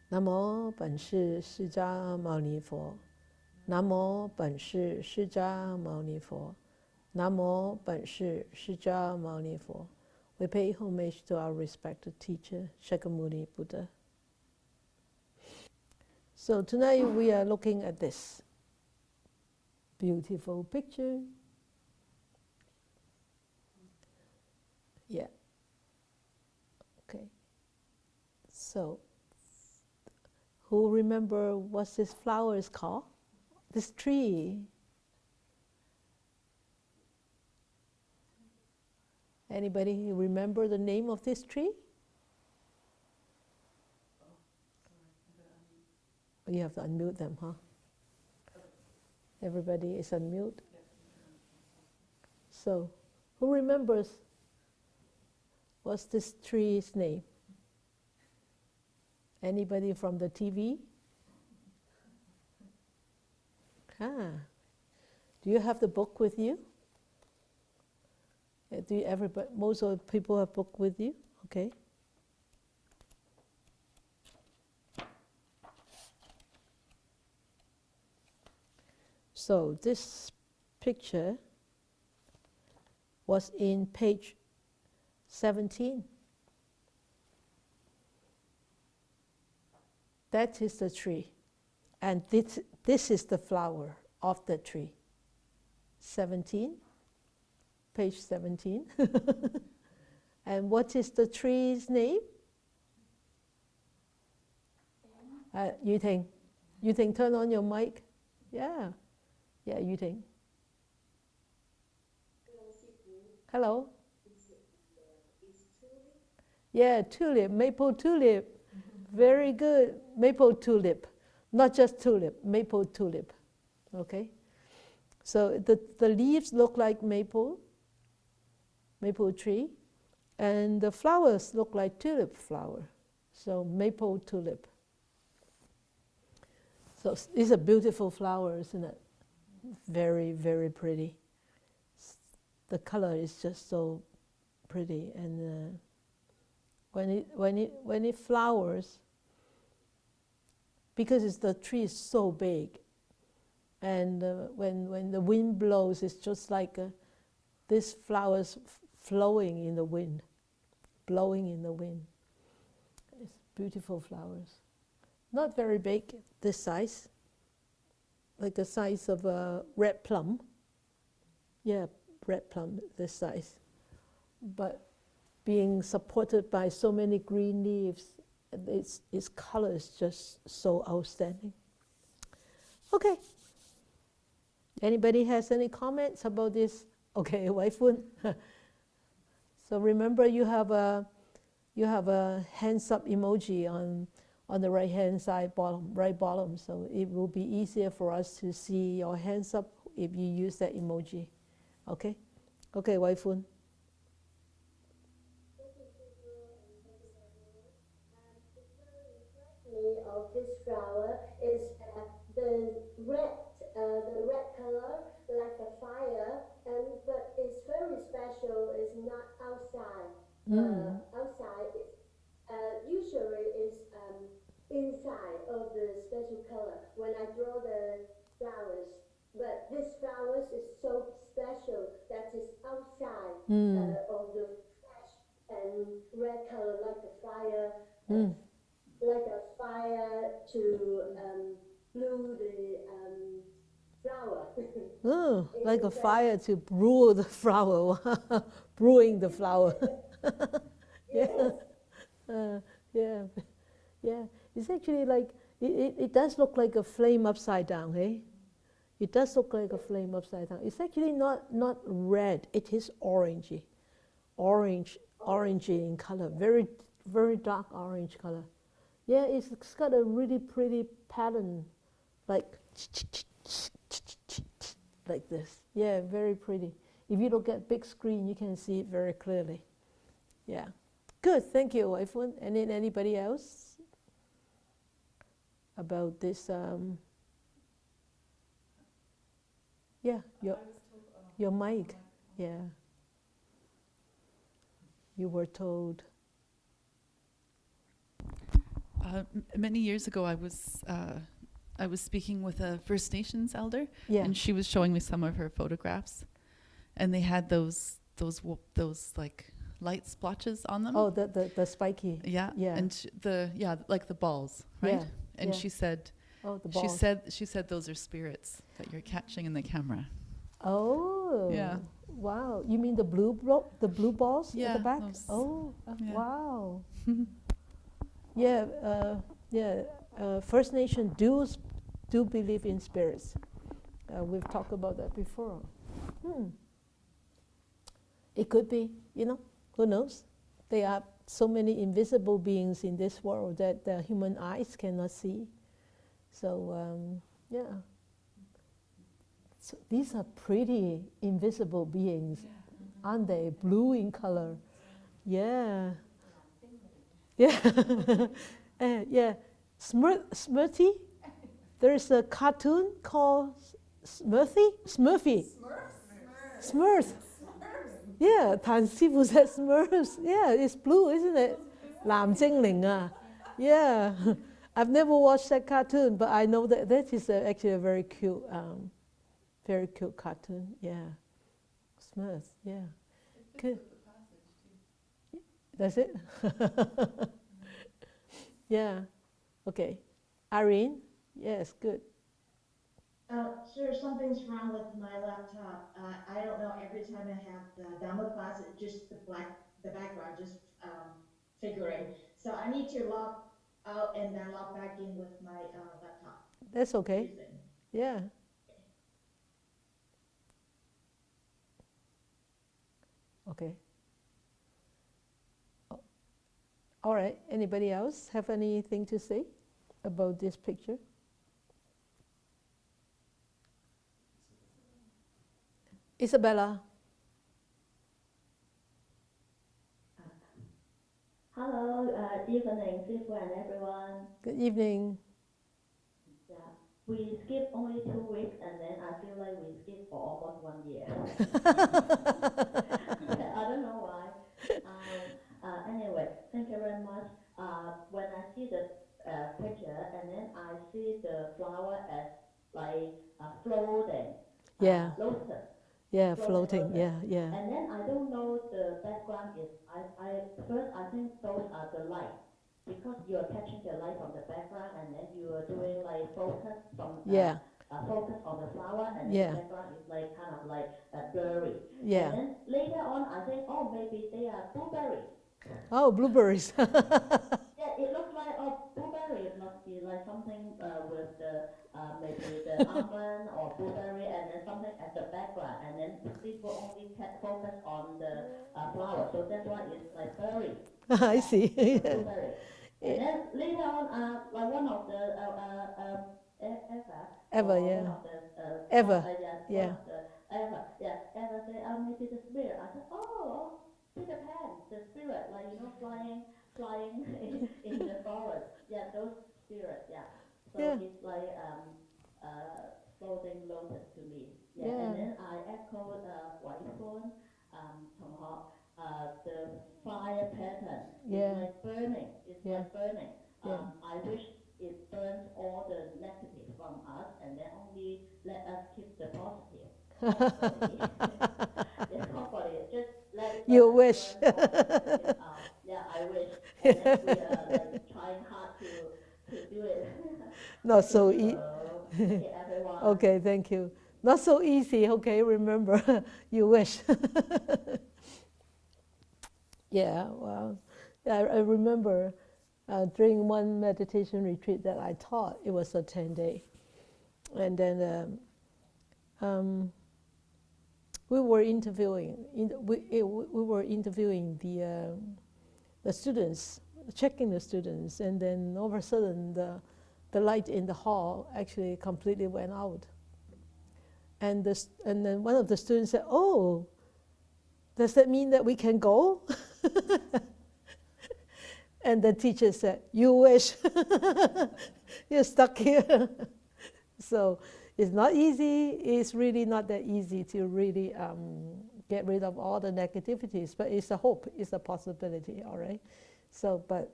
南无本师释迦牟尼佛。南无本师释迦牟尼佛。南无本师释迦牟尼佛。We pay homage to our respected teacher, Shakyamuni Buddha. So tonight we are looking at this beautiful picture. Yeah. Okay. So, who remember what this flower is called? This tree. Anybody remember the name of this tree? Oh, you have to unmute them, huh? Everybody is unmute. So, who remembers what's this tree's name? Anybody from the TV? Ah. Do you have the book with you? Do you everybody, most of the people have book with you? Okay. So this picture was in page 17. That is the tree. And this is the flower of the tree. 17, page 17. And what is the tree's name? Yuting. Yuting, turn on your mic. Yeah. Yeah, Yuting. Hello. Yeah, tulip, maple tulip. Very good. Maple tulip. Not just tulip, maple tulip. Okay? So the leaves look like maple tree, and the flowers look like tulip flower. So maple tulip. So it's a beautiful flower, isn't it? Very, very pretty. The color is just so pretty, and when it flowers, because the tree is so big, and when the wind blows, it's just like these flowers flowing in the wind, blowing in the wind. It's beautiful flowers. Not very big, this size, like the size of a red plum. Yeah, red plum, this size. But being supported by so many green leaves, its color is just so outstanding. Okay. Anybody has any comments about this? Okay, Waifun. So remember, you have a hands up emoji on the right hand side right bottom. So it will be easier for us to see your hands up if you use that emoji. Okay? Okay, Waifun. Of this flower is the red color, like a fire, but it's very special. It's not outside. Outside, usually it's inside of the special color when I draw the flowers. But this flowers is so special that it's outside of the flesh and red color like a fire. Like a fire to brew the flower. Oh, like a fire to brew the flower, brewing the flower. Yes. Yeah, yeah. It's actually like, it does look like a flame upside down, eh? It does look like a flame upside down. It's actually not red, it is orangey. Orangey in color, very, very dark orange color. Yeah, it's got a really pretty pattern, like this. Yeah, very pretty. If you look at big screen, you can see it very clearly. Yeah, good. Thank you, Waifun. And then anybody else about this? Yeah, your mic. Yeah, you were told. Many years ago, I was speaking with a First Nations elder, Yeah. and she was showing me some of her photographs, and they had those like light splotches on them. Oh, the spiky. Yeah, Yeah. and like the balls, right? Yeah. And yeah. she said, Oh, the balls. she said those are spirits that you're catching in the camera. Oh. Yeah. Wow. You mean the blue balls at Yeah, the back? those- Oh. yeah. Wow. Yeah. First Nation do believe in spirits. We've talked about that before. It could be, who knows? There are so many invisible beings in this world that the human eyes cannot see. So, yeah. So these are pretty invisible beings, aren't they? Blue in color. Yeah. Yeah. Yeah. Smurfy. There is a cartoon called Smurfy. Smurf. Yeah, 譚師傅 said Smurfs. Yeah, it's blue, isn't it? 藍精靈啊. Yeah. I've never watched that cartoon, but I know that is actually a very cute cartoon. Yeah. Smurfs, yeah. Good. That's it? Yeah. Okay. Irene? Yes, good. Sir, something's wrong with my laptop. I don't know. Every time I have the Dhamma class, it just the background just figuring. So I need to log out and then log back in with my laptop. That's okay. Using. Yeah. Okay. All right. Anybody else have anything to say about this picture? Isabella. Hello, evening, Sifu and everyone. Good evening. Yeah, we skipped only 2 weeks, and then I feel like we skipped for almost 1 year. I don't know why. Anyway, thank you very much. When I see the picture, and then I see the flower as like floating. Yeah. Lotus. Yeah, floating. Yeah, yeah. And then I don't know the background is, first I think those are the light, because you are catching the light from the background, and then you are doing like focus from focus on the flower, and then the background is like kind of like blurry. Yeah. And then later on I think, oh, maybe they are blueberries. Oh, blueberries. Yeah, it looks like a blueberry. It must be like something with the maybe the almond or blueberry, and then something at the background, and then people only focus on the flower, so that's why it's like berry. I see. Blueberry. And then later on, like one of the Ever, yeah. one of the Ever, yeah. Ever say, maybe the spirit. I said, oh, Peter Pan, the spirit, like flying in the forest. Yeah, those spirits. Yeah. So it's like floating lotus to me. Yeah. And then I echoed White Phone, the fire pattern. It's like burning. It's like burning. I wish it burns all the negative from us, and then only let us keep the positive. Hopefully. Hopefully. Just let You wish. yeah, I wish. And then we are like trying hard to do it. Not so easy. Okay, everyone. Okay, thank you. Not so easy. Okay, remember, you wish. Yeah, well, I remember during one meditation retreat that I taught, it was a 10-day. And then we were interviewing the students, checking the students, and then all of a sudden the light in the hall actually completely went out. And then one of the students said, "Oh, does that mean that we can go?" And the teacher said, "You wish. You're stuck here." So it's not easy. It's really not that easy to really get rid of all the negativities, but it's a hope. It's a possibility, all right? So, but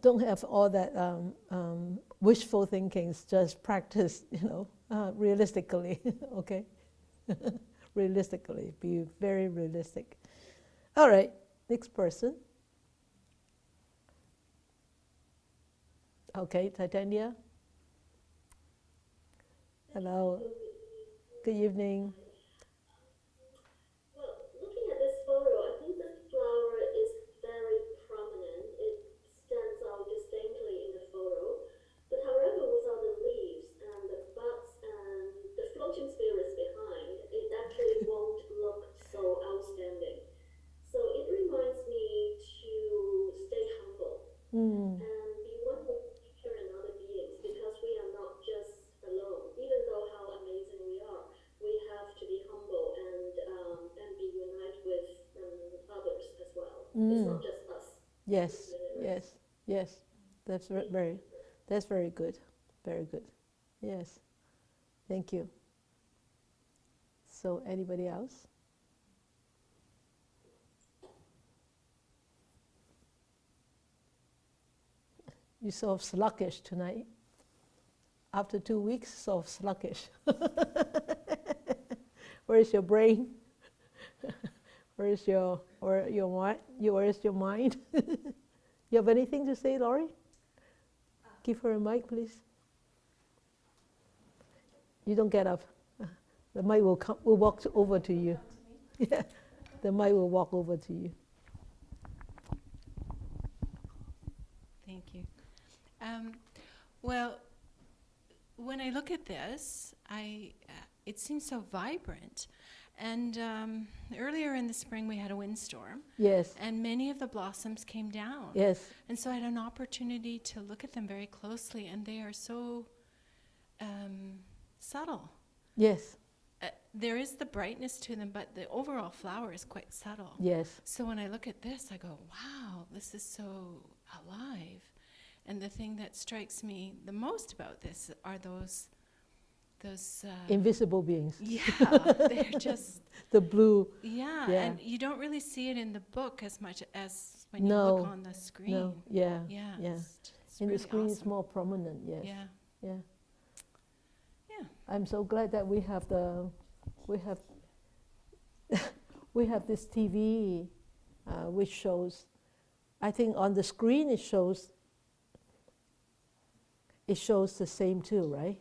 don't have all that wishful thinkings. Just practice, realistically. Okay, realistically, be very realistic. All right, next person. Okay, Titania. Hello. Good evening. Well, looking at this photo, I think the flower is very prominent. It stands out distinctly in the photo. But however, without the leaves and the buds and the floating spirits behind, it actually won't look so outstanding. So it reminds me to stay humble and be one with nature and other beings, because we are not just alone. Even though how amazing we are, we have to be humble and be united with others as well. It's not just us. Yes, yes, yes. That's that's very good. Very good. Yes. Thank you. So, anybody else? You sort of sluggish tonight. After 2 weeks, sort of sluggish. Where's your brain? Where's your mind? Where's your mind? You have anything to say, Laurie? Give her a mic, please. You don't get up. The mic will walk over to you. Yeah, the mic will walk over to you. Thank you. Well, when I look at this, it seems so vibrant. And earlier in the spring, we had a windstorm. Yes. And many of the blossoms came down. Yes. And so I had an opportunity to look at them very closely, and they are so subtle. Yes. There is the brightness to them, but the overall flower is quite subtle. Yes. So when I look at this, I go, wow, this is so alive. And the thing that strikes me the most about this are those invisible beings. Yeah, they're just the blue. Yeah, Yeah. and you don't really see it in the book as much as when you No. look on the screen. No. Yeah. Yeah. Yeah. It's In really the screen, it's awesome. more prominent. Yes. Yeah. Yeah. Yeah. I'm so glad that we have we have this TV, which shows. I think on the screen it shows the same too, right?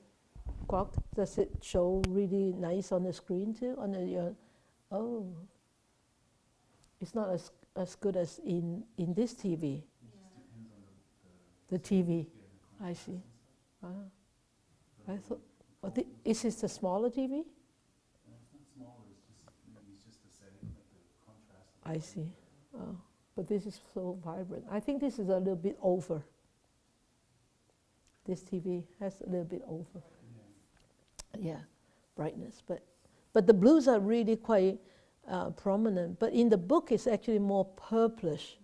Kwok, does it show really nice on the screen too? Oh, it's not as good as in this TV. It just depends on The TV. the I see. contrast I thought, is this the smaller TV? it's not smaller, it's just the setting, like the contrast. I see. Oh, but this is so vibrant. I think this is a little bit over. This TV has a little bit over. Yeah, brightness. But the blues are really quite prominent. But in the book, it's actually more purplish,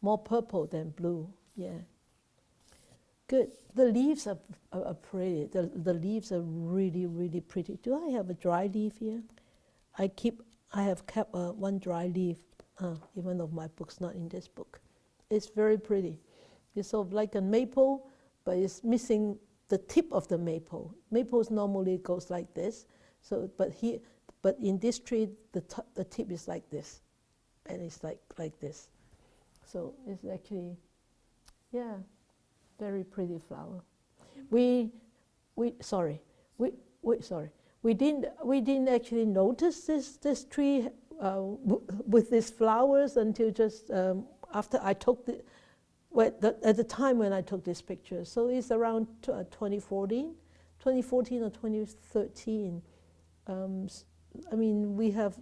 more purple than blue. Yeah. Good. The leaves are pretty. The leaves are really, really pretty. Do I have a dry leaf here? I have kept one dry leaf, even though my book's not in this book. It's very pretty. It's sort of like a maple, but it's missing the tip of the maple. Maples normally goes like this. So, but in this tree, the tip is like this, and it's like this. So it's actually, yeah. Very pretty flower. We didn't actually notice this tree with these flowers until just after I took at the time when I took this picture. So it's around 2014 or 2013. I mean, we have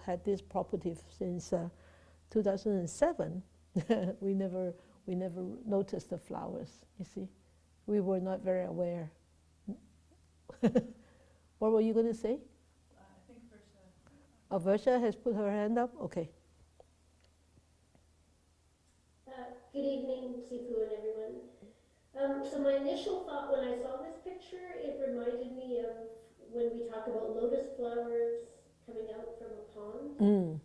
had this property since 2007. We never noticed the flowers, you see. We were not very aware. What were you going to say? I think Versha. Oh, Versha has put her hand up? Okay. Good evening, Sifu and everyone. So my initial thought when I saw this picture, it reminded me of when we talk about lotus flowers coming out from a pond. Mm.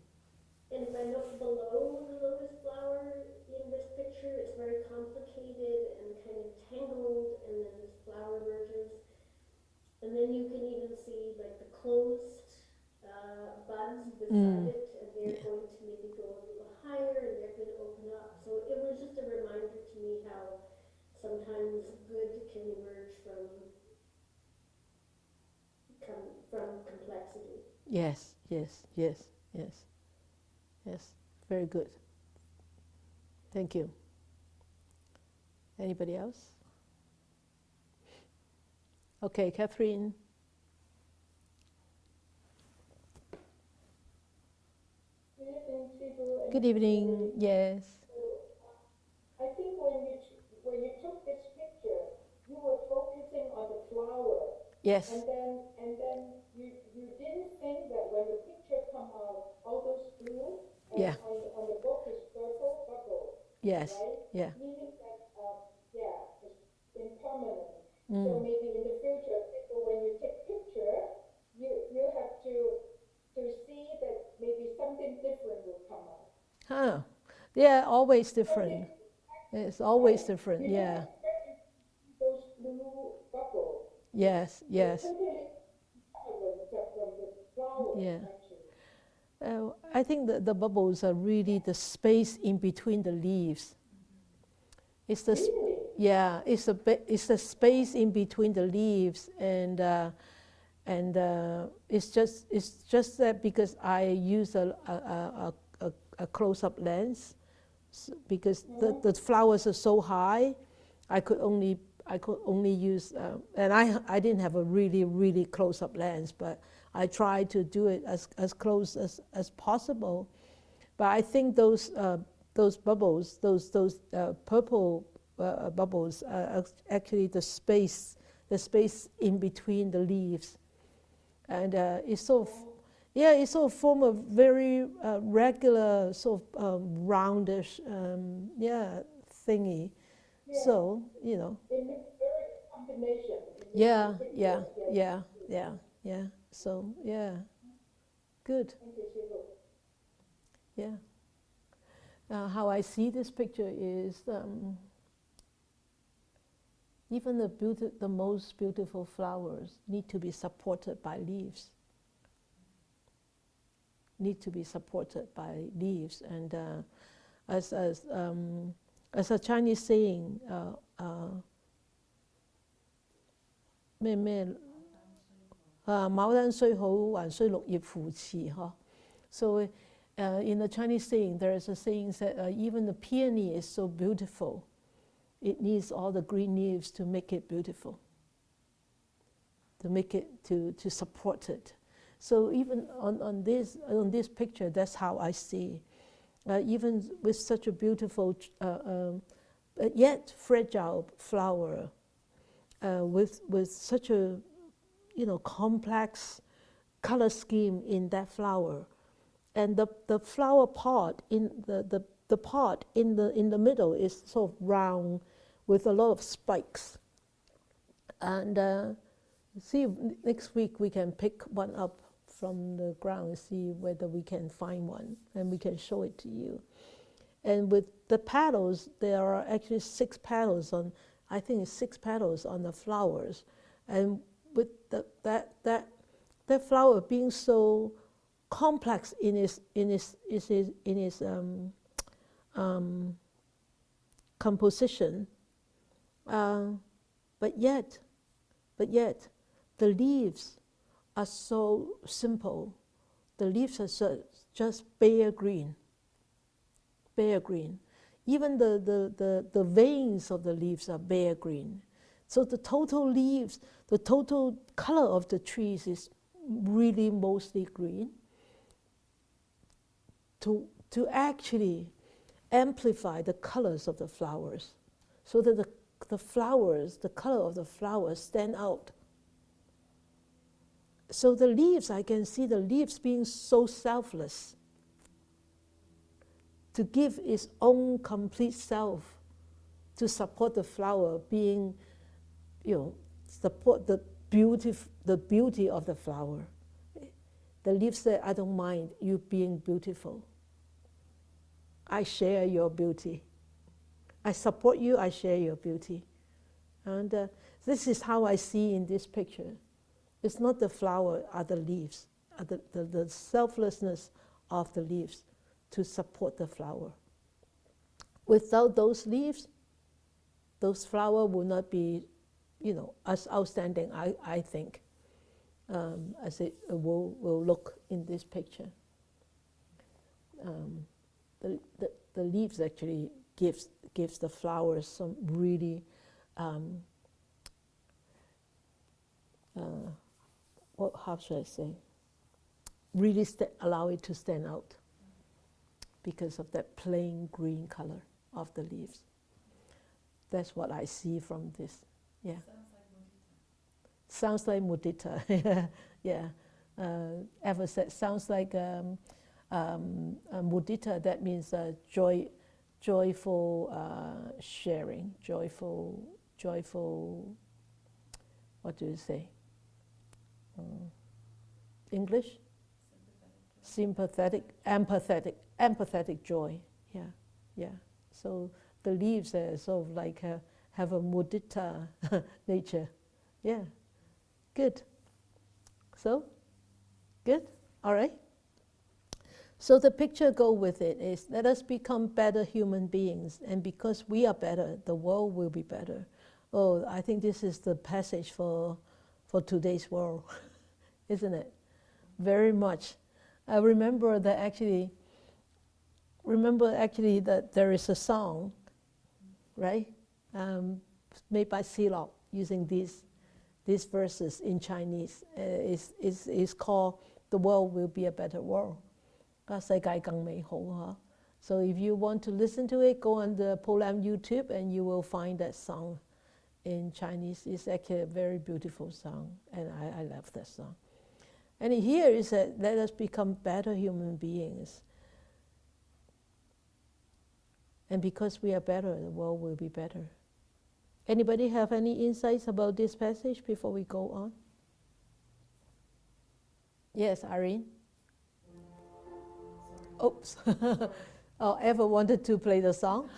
And if I look below the lotus flower in this picture, complicated and kind of tangled, and then this flower emerges. And then you can even see like the closed buds beside it, and they're going to maybe go a little higher, and they're going to open up. So it was just a reminder to me how sometimes good can emerge from complexity. Yes, yes, yes, yes, yes. Very good. Thank you. Anybody else? Okay, Catherine. Good evening. Yes. I think when you took this picture, you were focusing on the flower. Yes. And then you didn't think that when the picture come out, all those blue and Yeah. on the book is purple bubble. Yes. Right? Yeah. Meaning that it's impermanent. So maybe in the future, people, when you take picture, you have to see that maybe something different will come out. Huh. Yeah, always different. It's always different. Yeah. Those blue bubbles. Yes, yes. Totally from the flowers, Yeah. actually. I think that the bubbles are really the space in between the leaves. It's the Really? yeah. It's the space in between the leaves, and it's just that because I use a close-up lens, because the flowers are so high, I could only use, and I didn't have a really close-up lens, but I tried to do it as close as possible. But I think those bubbles, those purple bubbles, are actually the space in between the leaves, and it's sort of form a very regular sort of roundish thingy. Yeah. So you know. It makes very combination. Yeah. So yeah, good. Thank you, Shivu. Yeah. How I see this picture is even the most beautiful flowers need to be supported by leaves. Need to be supported by leaves, and as a Chinese saying, 茅丹雖好，還須綠葉扶持, huh? So in the Chinese saying, there is a saying that even the peony is so beautiful, it needs all the green leaves to make it beautiful, to make it to support it. So even on this picture, that's how I see. Even with such a beautiful, yet fragile flower, with such a complex color scheme in that flower, and the flower pot in the pot in the middle is sort of round with a lot of spikes. And see, next week we can pick one up from the ground and see whether we can find one, and we can show it to you. And with the petals, there are actually 6 petals on. I think it's 6 petals on the flowers, and with that flower being so complex in its composition, but yet the leaves are so simple. The leaves are just bare green. Even the veins of the leaves are bare green. So the total leaves, the total color of the trees is really mostly green. To actually amplify the colors of the flowers, so that the flowers, the color of the flowers stand out. So the leaves, I can see the leaves being so selfless, to give its own complete self, to support the flower being, support the beauty of the flower. The leaf said, I don't mind you being beautiful. I share your beauty. I support you, I share your beauty. And this is how I see in this picture. It's not the flower, are the leaves, are the selflessness of the leaves to support the flower. Without those leaves, those flowers will not be, as outstanding, I think, as it will look in this picture. The leaves actually gives the flowers some really, how should I say? Really allow it to stand out because of that plain green color of the leaves. That's what I see from this. Yeah. Sounds like mudita. Yeah. Ever said sounds like mudita. That means joyful sharing, joyful. What do you say? English? Sympathetic, empathetic joy. Yeah. So the leaves are sort of like have a mudita nature. Yeah. Good. So, good. All right. So the picture go with it is let us become better human beings, and because we are better, the world will be better. Oh, I think this is the passage for today's world, isn't it? Very much. I remember actually that there is a song, right, made by Silok using these verses in Chinese. Is called "The World Will Be a Better World." 世界更美好, huh? So if you want to listen to it, go on the Polam YouTube and you will find that song in Chinese. It's actually a very beautiful song, and I love that song. And here is that let us become better human beings. And because we are better, the world will be better. Anybody have any insights about this passage before we go on? Yes, Irene? Oops. Oh, ever wanted to play the song?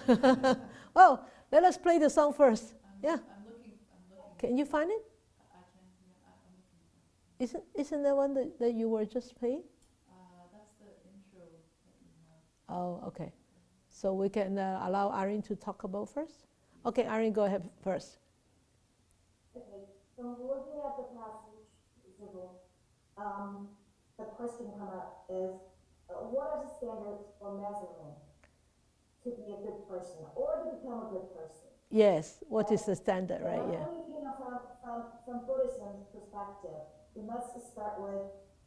Well, let us play the song first. Yeah. I'm looking. Can you find it? I can. Yeah, I'm looking. Isn't that one that you were just playing? That's the intro that you have. Oh, okay. So we can allow Irene to talk about first? Okay, Irene, go ahead first. Okay, so looking at the passage, the question come up is, what are the standards for measurement to be a good person or to become a good person? Yes, what is the standard, right? Yeah. From Buddhism's perspective, we must start with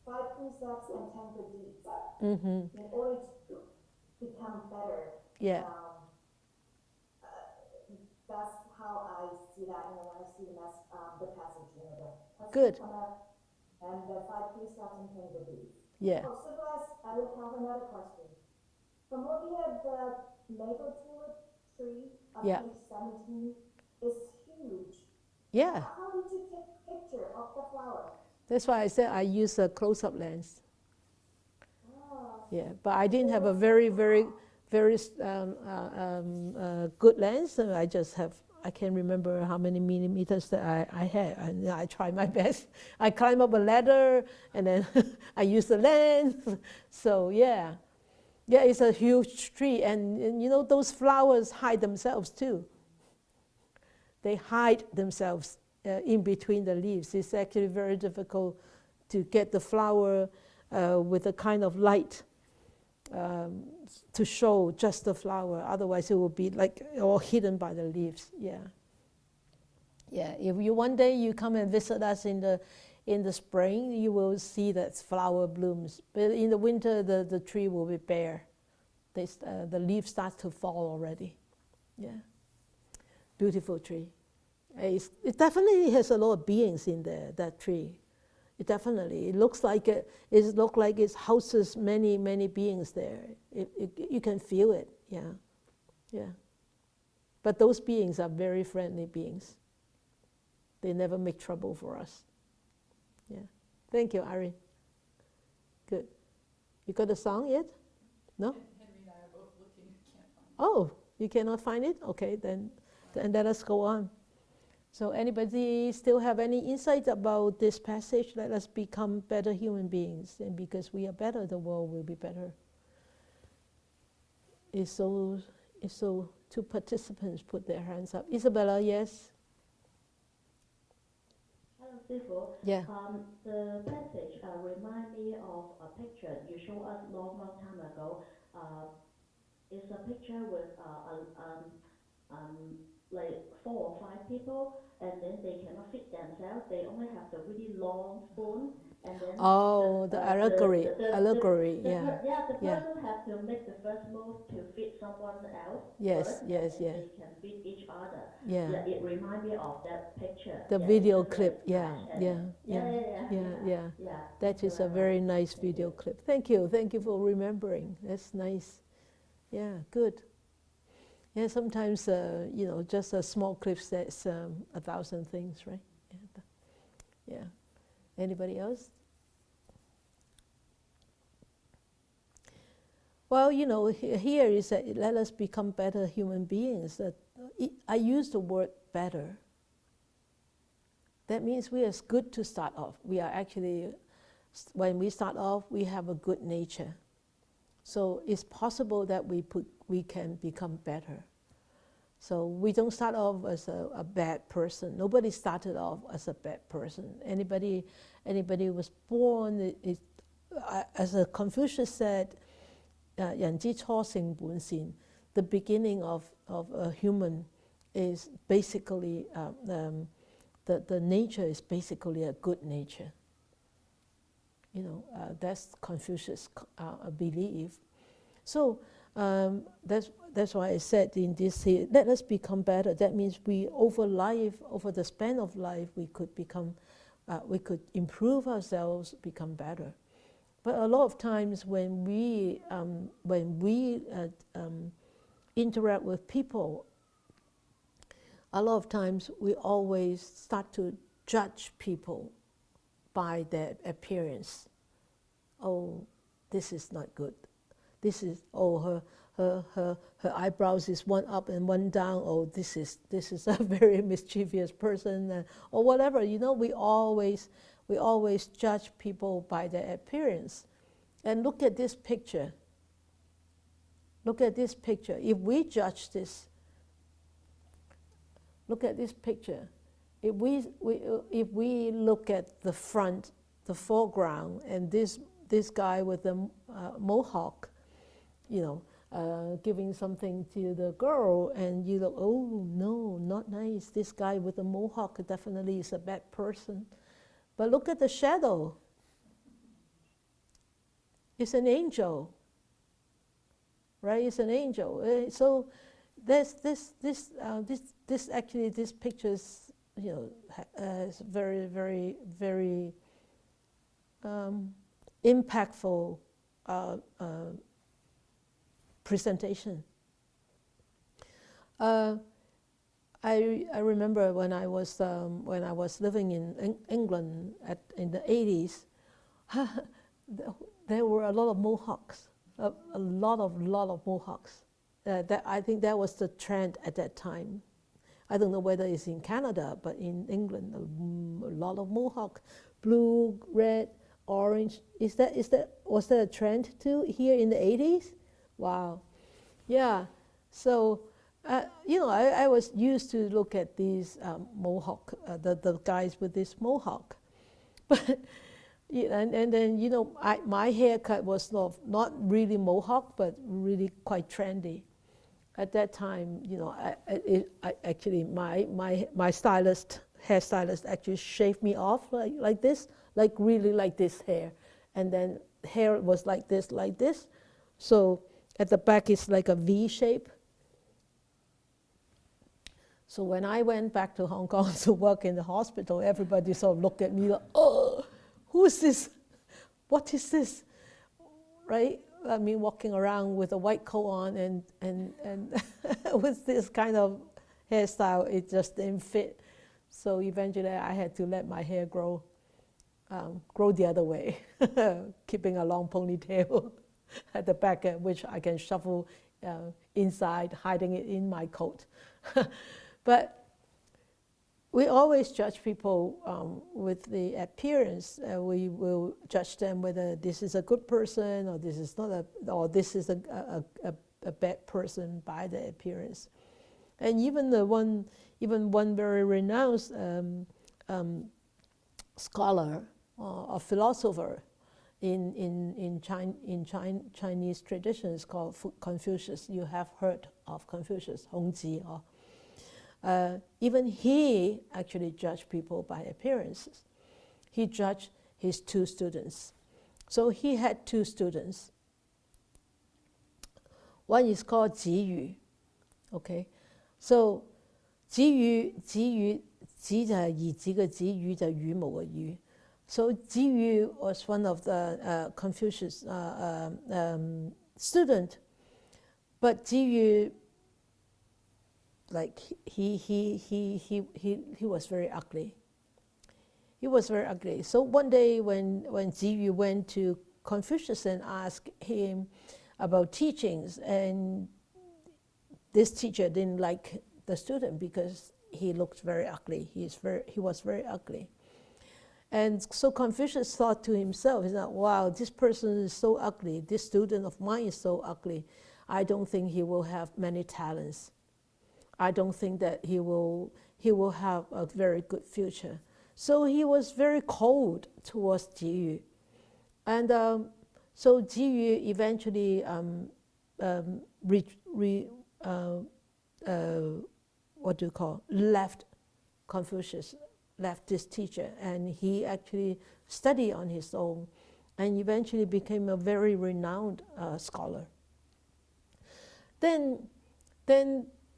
5 precepts and 10 good deeds in order to become better. Yeah. That's how I see that, when I see the passage, the Good. come up, and the 5 precepts and 10 good deeds. Yeah. Oh, so I will have another question. From looking at the maple tulip tree on page 17, it's huge. Yeah. How did you take a picture of the flower? That's why I said I use a close-up lens. Yeah, but I didn't have a very good lens. I can't remember how many millimeters that I had. And I tried my best. I climbed up a ladder and then I used the lens. So yeah, it's a huge tree. And those flowers hide themselves too. They hide themselves in between the leaves. It's actually very difficult to get the flower with a kind of light to show just the flower. Otherwise, it will be like all hidden by the leaves. Yeah. If you one day you come and visit us in the spring, you will see that flower blooms. But in the winter, the tree will be bare. The leaves start to fall already. Yeah. Beautiful tree. It definitely has a lot of beings in there. That tree. It looks like it houses many beings there. You can feel it, yeah. But those beings are very friendly beings. They never make trouble for us. Yeah. Thank you, Irene. Good. You got a song yet? No? Henry and I are both looking. Can't find it. Oh, You cannot find it? Okay, then let us go on. So anybody still have any insight about this passage? Let us become better human beings. And because we are better, the world will be better. So 2 participants put their hands up. Isabella, yes? Hello, Sifu. Yeah. The passage remind me of a picture you showed us long time ago. It's a picture with like 4 or 5 people, and then they cannot feed themselves. They only have the really long spoon, and then the allegory. the person have to make the first move to feed someone else first, and then they can feed each other. Yeah. It reminds me of that picture. The video clip. Yeah. That is a very nice video clip. Thank you for remembering. That's nice. Yeah, good. Yeah, sometimes just a small clip says 1,000 things, right? Yeah. Anybody else? Well, here is that let us become better human beings. That I use the word better. That means we are good to start off. We are actually, when we start off, we have a good nature. So it's possible that we can become better. So we don't start off as a bad person. Nobody started off as a bad person. Anybody was born, as Confucius said, 人之初性本善. The beginning of a human is basically, the nature is basically a good nature. That's Confucius' belief. So that's why I said in this here, let us become better. That means over the span of life, we could improve ourselves, become better. But a lot of times when we interact with people, a lot of times we always start to judge people by their appearance. Oh, this is not good. This is, her eyebrows is one up and one down. Oh, this is a very mischievous person, or whatever. We always judge people by their appearance. And look at this picture. Look at this picture. If we judge this, look at this picture. If we look at the front, the foreground, and this guy with the mohawk, giving something to the girl, and you look, oh no, not nice. This guy with the mohawk definitely is a bad person. But look at the shadow. It's an angel, right? It's an angel. So this picture is, is very, very, very impactful presentation. I remember when I was living in England in the 80s, there were a lot of Mohawks, a lot of Mohawks. I think that was the trend at that time. I don't know whether it's in Canada, but in England, a lot of Mohawk, blue, red, orange. Was that a trend too here in the 80s? Wow, yeah. So. I was used to look at these mohawk, the guys with this mohawk, but and then my haircut was not really mohawk, but really quite trendy. At that time, I actually my hairstylist actually shaved me off like this, really like this hair, and then hair was like this. So at the back it's like a V shape. So when I went back to Hong Kong to work in the hospital, everybody sort of looked at me like, oh, who is this? What is this? Right? I mean, walking around with a white coat on and with this kind of hairstyle, it just didn't fit. So eventually I had to let my hair grow the other way, keeping a long ponytail at the back, which I can shuffle inside, hiding it in my coat. But we always judge people with the appearance. We will judge them whether this is a good person or this is not this is a bad person by the appearance. And even one very renowned scholar or philosopher in Chinese traditions called Confucius. You have heard of Confucius, Hongji. Even he actually judged people by appearances. He judged his 2 students. So he had 2 students. One is called Ji Yu. Okay, so Ji Yu 子就係兒子嘅子，羽就係羽毛嘅羽。So Ji Yu was one of the Confucius student, but Ji Yu, like he was very ugly. He was very ugly. So one day when Ji Yu went to Confucius and asked him about teachings, and this teacher didn't like the student because he looked very ugly. He was very ugly. And so Confucius thought to himself, he thought, wow, this person is so ugly. This student of mine is so ugly. I don't think he will have many talents. I don't think that he will have a very good future. So he was very cold towards Ji Yu. And so Ji Yu eventually left Confucius, left this teacher, and he actually studied on his own and eventually became a very renowned scholar. Then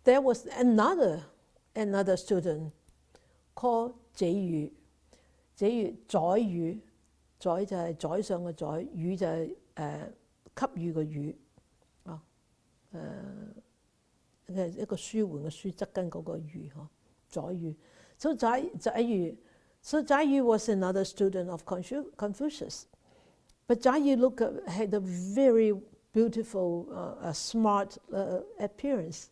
there was another student called 子羽。子羽宰予，宰就係宰相嘅宰，予就係給予嘅予，一個舒緩嘅舒，側跟嗰個予呵，宰予。So 宰予 was another student of Confucius, but 宰予had a very beautiful, smart appearance.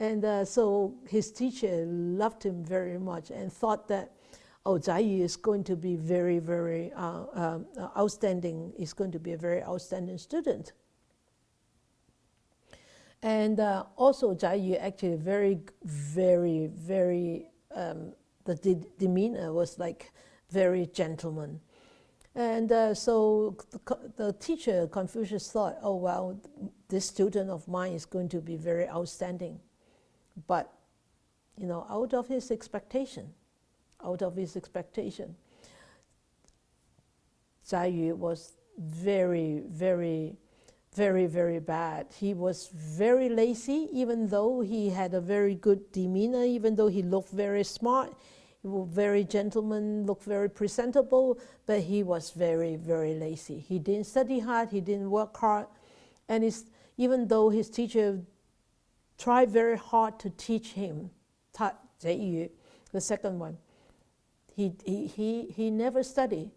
And so his teacher loved him very much and thought that, oh, 宰予 is going to be very, very outstanding, is going to be a very outstanding student. And also 宰予 actually very, very, very, the demeanor was like very gentleman. And so the teacher, Confucius, thought, oh, well, this student of mine is going to be very outstanding. But, out of his expectation, 宰予 was very, very, very, very bad. He was very lazy, even though he had a very good demeanor, even though he looked very smart, he was very gentleman, looked very presentable, but he was very, very lazy. He didn't study hard, he didn't work hard, and even though his teacher tried very hard to teach him, taught 宰予, the second one, he never studied,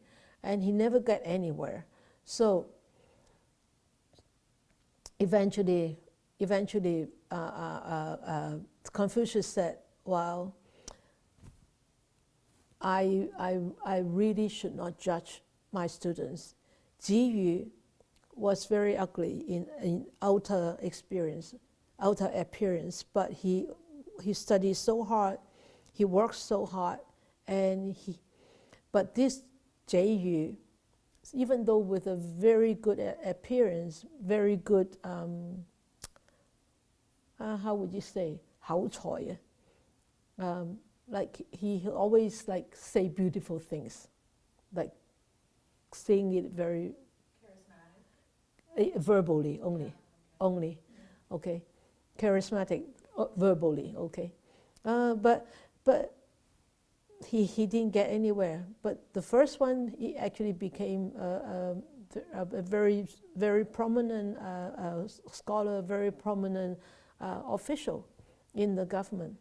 and he never got anywhere. So eventually, Confucius said, well, I really should not judge my students. Ji Yu was very ugly in outer appearance, but he studied so hard, he worked so hard, but this Ji Yu, even though with a very good appearance, very good, how would you say, 口才, like he always say beautiful things, like saying it very charismatic, verbally only, okay, charismatic verbally, okay, but he didn't get anywhere. But the first one, he actually became a very, very prominent scholar, very prominent official in the government.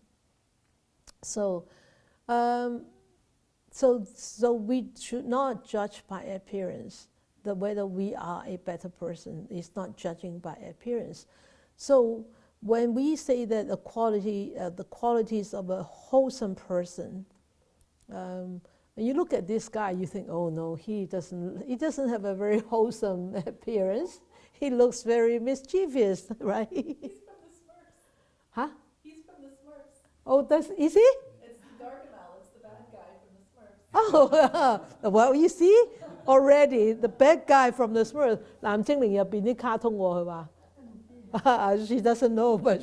So we should not judge by appearance. Whether we are a better person is not judging by appearance. So when we say that the qualities of a wholesome person, when you look at this guy, you think, oh no, he doesn't have a very wholesome appearance. He looks very mischievous, right? He's from the Smurfs. Huh? He's from the Smurfs. Oh, is he? It's Gargamel. It's the bad guy from the Smurfs. Oh, well, you see, already the bad guy from the Smurfs. 藍精靈入邊啲卡通喎，佢話 she doesn't know, but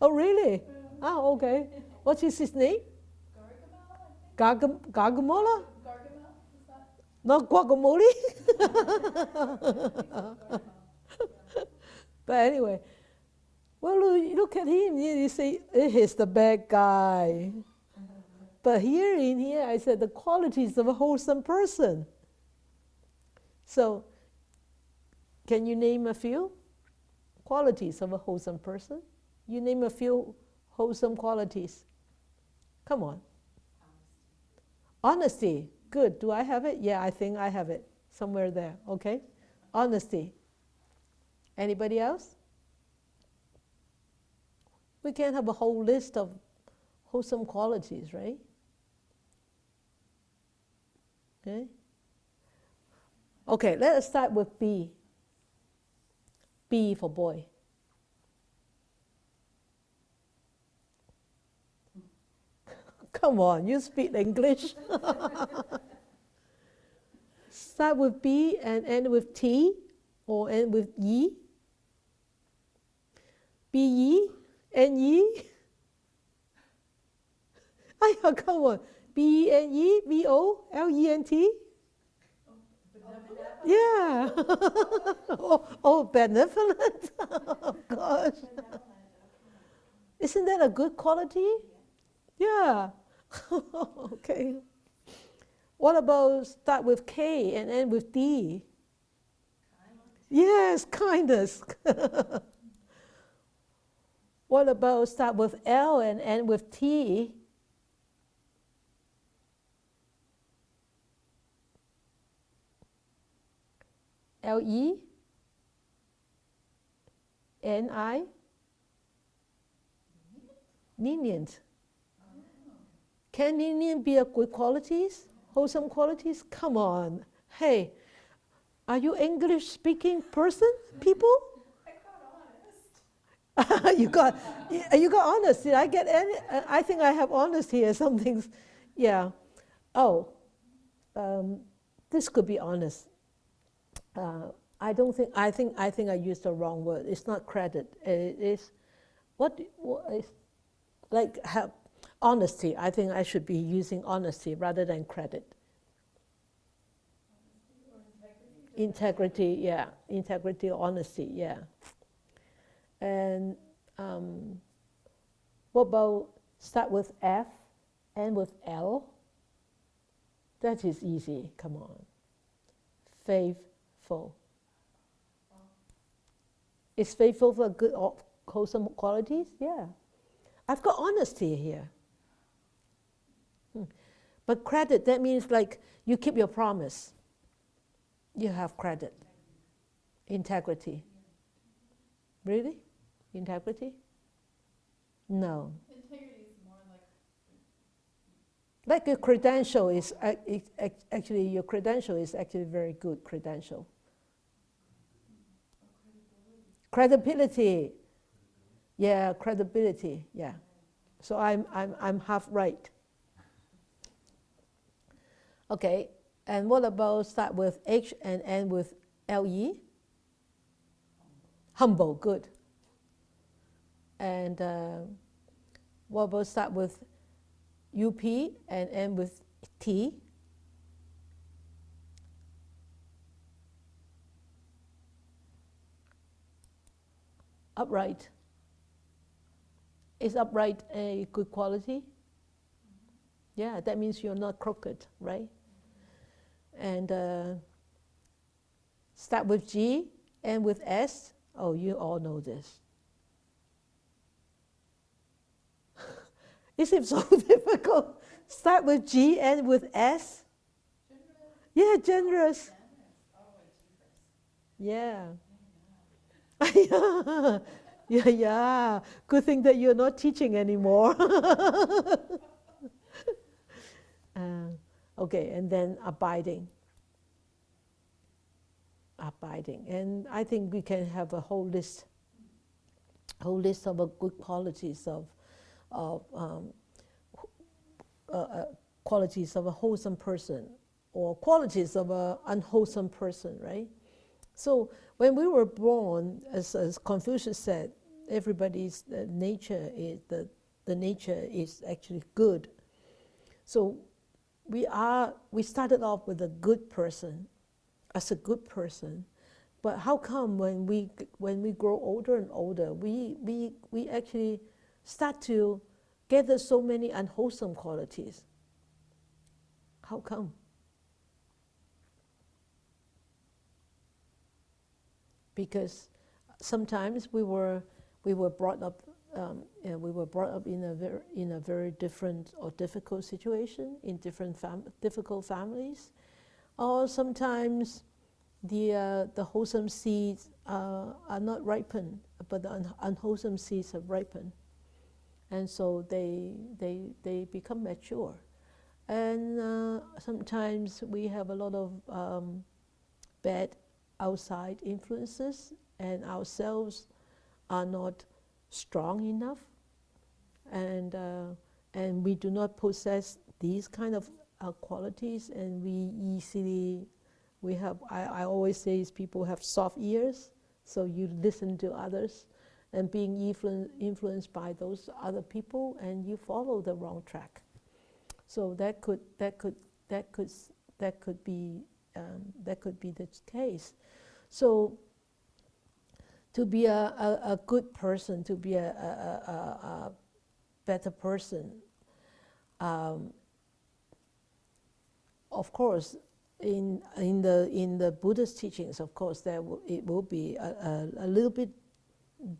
oh really? Ah, okay. What's his name? Gargamel, Gargamola? Gargamel, is that? Not guacamole? But anyway, well, look at him. You say, he's the bad guy. But in here, I said the qualities of a wholesome person. So, can you name a few qualities of a wholesome person? You name a few wholesome qualities. Come on. Honesty. Good. Do I have it? Yeah, I think I have it. Somewhere there. Okay. Honesty. Anybody else? We can have a whole list of wholesome qualities, right? Okay. Okay, let us start with B. B for boy. Come on, you speak English. Start with B and end with T or end with E. B-E, N-E. Come on. B-E-N-E, B-O-L-E-N-T. Yeah. oh, benevolent. Oh, gosh. Isn't that a good quality? Yeah. Okay. What about start with K and end with D? Yes, kindness. What about start with L and end with T? L-E? N-I? Lenient. Can lenient be a good qualities? Wholesome qualities? Come on. Hey, are you English speaking person, people? you got honest. Did I get any? I think I have honest here. Some things, yeah. Oh, this could be honest. I don't think. I think I used the wrong word. It's not credit. It is what is like have honesty. I think I should be using honesty rather than credit. Integrity, yeah. Integrity, honesty, yeah. And what about start with F, end with L? That is easy, come on. Faithful. Is faithful for good, wholesome qualities? Yeah. I've got honesty here. But credit, that means like you keep your promise. You have credit. Integrity. Really? Integrity? No. Integrity is more like a credential is actually, your credential is actually very good credential. Credibility. Yeah, credibility. Yeah. So I'm half right. Okay. And what about start with H and end with LE? Humble, good. And what about start with UP and end with T? Upright. Is upright a good quality? Yeah, that means you're not crooked, right? And start with G, end with S. Oh, you all know this. Is it so difficult? Start with G, end with S? Generous. Yeah, generous. Yeah. Yeah. Good thing that you're not teaching anymore. Okay, and then abiding. And I think we can have a whole list of good qualities of qualities of a wholesome person, or qualities of an unwholesome person, right? So when we were born, as Confucius said, everybody's nature is the nature is actually good. So we started off with a good person, as a good person, but how come when we grow older and older, we actually start to gather so many unwholesome qualities? How come? Because sometimes we were brought up in a very different or difficult situation, in different difficult families, or sometimes the wholesome seeds are not ripened, but the unwholesome seeds have ripened, and so they become mature. And sometimes we have a lot of bad outside influences, and ourselves are not strong enough, and we do not possess these kind of qualities, and I always say is people have soft ears, so you listen to others, and being influenced by those other people, and you follow the wrong track. So that could be the case. So to be a good person, to be a better person, of course, in the Buddhist teachings, of course, it will be a little bit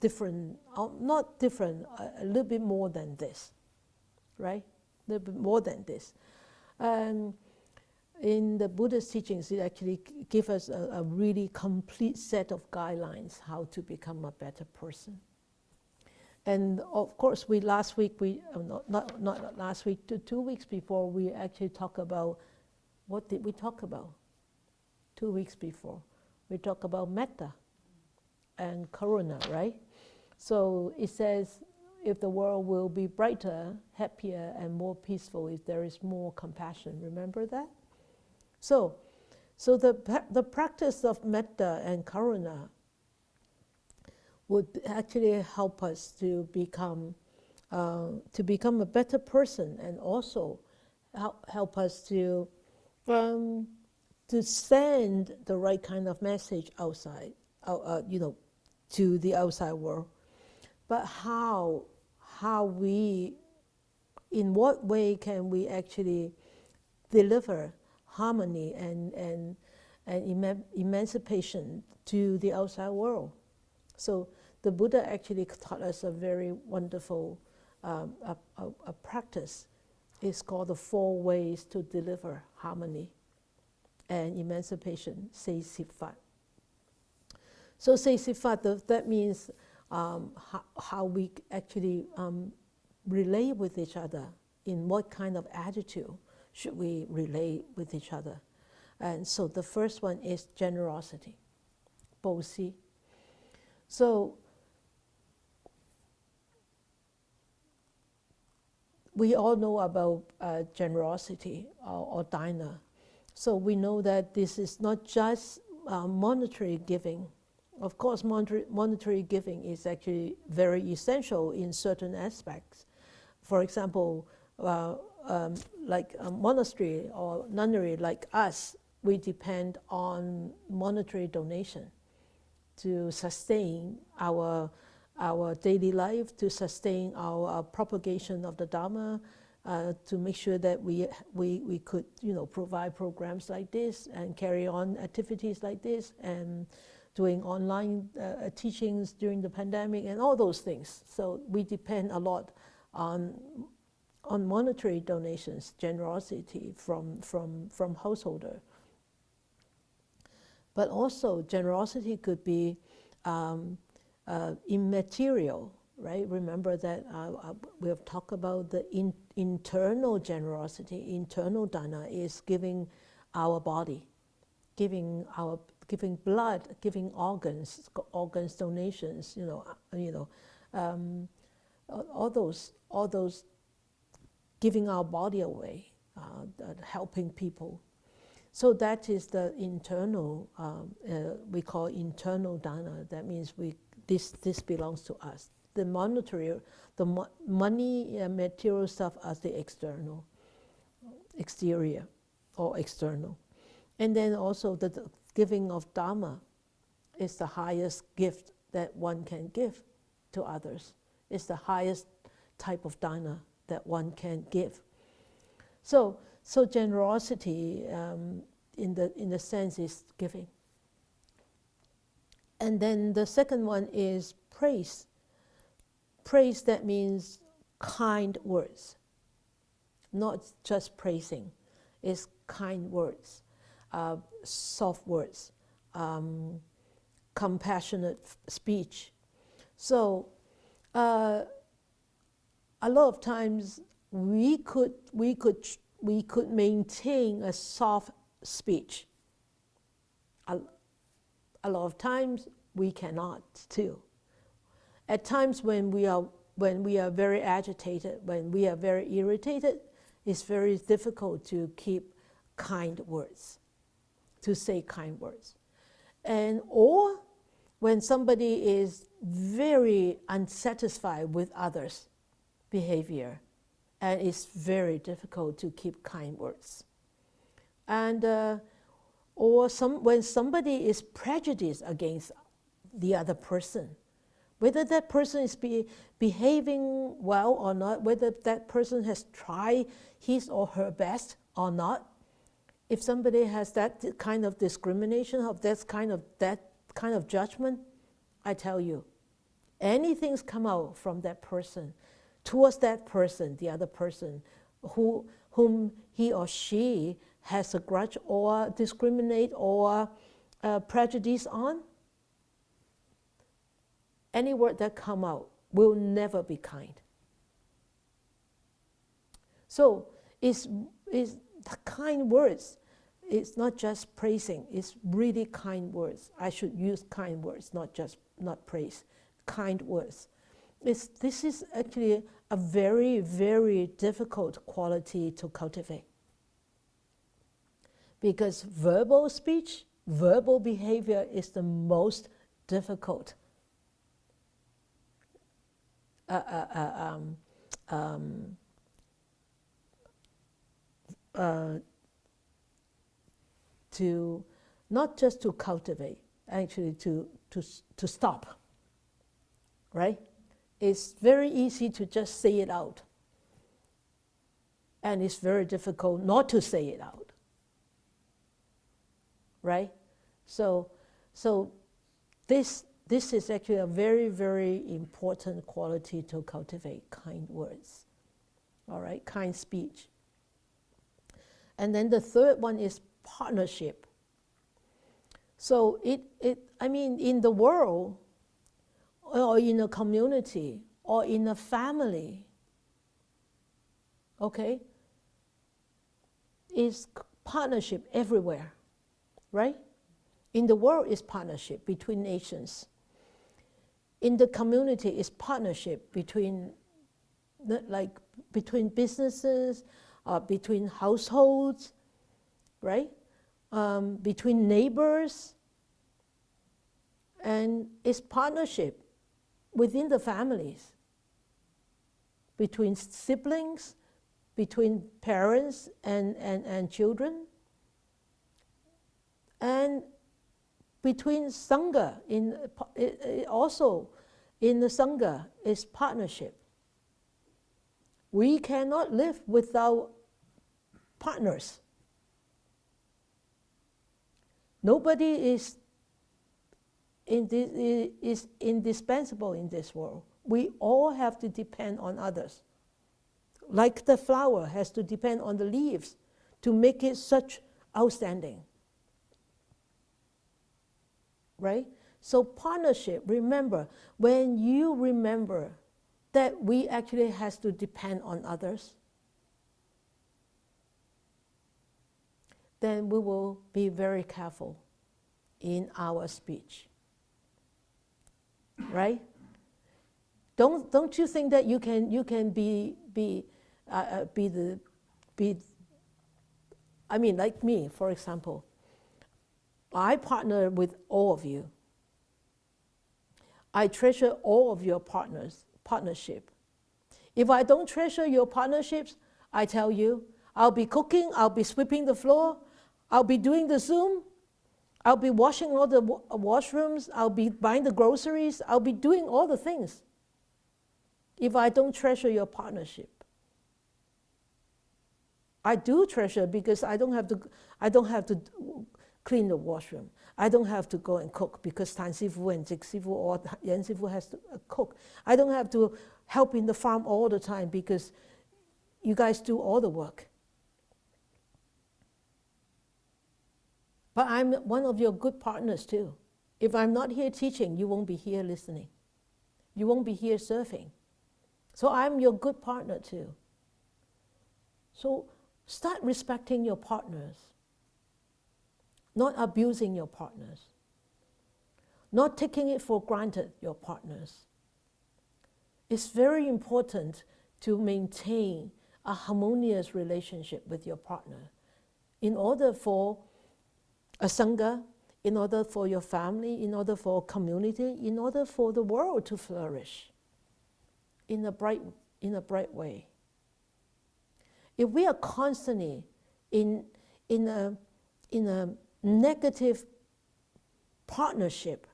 different, not different, a little bit more than this, right? A little bit more than this. And in the Buddhist teachings, it actually gives us a really complete set of guidelines how to become a better person. And of course, 2 weeks before, we actually talk about, what did we talk about? 2 weeks before, we talk about metta and karuna, right? So it says, if the world will be brighter, happier, and more peaceful if there is more compassion. Remember that? So the practice of metta and karuna would actually help us to become a better person, and also help us to send the right kind of message outside, to the outside world. But in what way can we actually deliver harmony and emancipation to the outside world? So the Buddha actually taught us a very wonderful a practice. It's called the 4 ways to deliver harmony and emancipation, Sei Sifat. So Sei Sifat, that means how we actually relate with each other, in what kind of attitude should we relate with each other. And so the first one is generosity, Bo Si. So we all know about generosity or dana. So we know that this is not just monetary giving. Of course, monetary giving is actually very essential in certain aspects. For example, like a monastery or nunnery like us, we depend on monetary donation to sustain our daily life, to sustain our propagation of the Dhamma, to make sure that we could provide programs like this and carry on activities like this, and doing online teachings during the pandemic and all those things. So we depend a lot on monetary donations, generosity from householder. But also generosity could be immaterial, right? Remember that we have talked about the internal generosity. Internal dana is giving our body, giving blood, giving organs donations. All those giving our body away, helping people. So that is the internal, we call internal dana. That means this belongs to us. The monetary, money and material stuff as the exterior or external. And then also the giving of Dhamma is the highest gift that one can give to others. It's the highest type of dana that one can give. So generosity, in the sense, is giving. And then the second one is praise. Praise, that means kind words, not just praising. It's kind words, soft words, compassionate speech. So a lot of times we could maintain a soft speech. A lot of times we cannot too. At times when we are very agitated, when we are very irritated, it's very difficult to keep kind words, to say kind words. Or when somebody is very unsatisfied with others' behavior, and it's very difficult to keep kind words. And when somebody is prejudiced against the other person, whether that person is behaving well or not, whether that person has tried his or her best or not, if somebody has that kind of discrimination, of that kind of judgment, I tell you, anything's come out from that person towards that person, the other person, whom he or she has a grudge or discriminate or prejudice on, any word that come out will never be kind. So it's the kind words. It's not just praising. It's really kind words. I should use kind words, not praise. Kind words. This is actually a very, very difficult quality to cultivate. Because verbal speech, verbal behavior is the most difficult to not just to cultivate, actually to stop, right? It's very easy to just say it out, and it's very difficult not to say it out, right? So this is actually a very, very important quality to cultivate: kind words, all right, kind speech. And then the third one is partnership. So in the world, or in a community, or in a family, okay, is partnership everywhere, right? In the world is partnership between nations. In the community is partnership between businesses, between households, right? Between neighbors, and it's partnership within the families, between siblings, between parents and children, and between Sangha. Also in the Sangha is partnership. We cannot live without partners. Nobody is indispensable in this world. We all have to depend on others. Like the flower has to depend on the leaves to make it such outstanding. Right? So partnership, remember, when you remember that we actually has to depend on others, then we will be very careful in our speech. Right? Don't you think that you can be I mean, like me, for example, I partner with all of you. I treasure all of your partnership. If I don't treasure your partnerships, I tell you, I'll be cooking, I'll be sweeping the floor, I'll be doing the Zoom, I'll be washing all the washrooms, I'll be buying the groceries, I'll be doing all the things if I don't treasure your partnership. I do treasure because I don't have to clean the washroom. I don't have to go and cook because Tan Sifu and Jik Sifu or Yan Sifu has to cook. I don't have to help in the farm all the time because you guys do all the work. But I'm one of your good partners too. If I'm not here teaching, you won't be here listening. You won't be here serving. So I'm your good partner too. So start respecting your partners, not abusing your partners, not taking it for granted, your partners. It's very important to maintain a harmonious relationship with your partner in order for a Sangha, in order for your family, in order for a community, in order for the world to flourish in a bright way. If we are constantly in a negative partnership,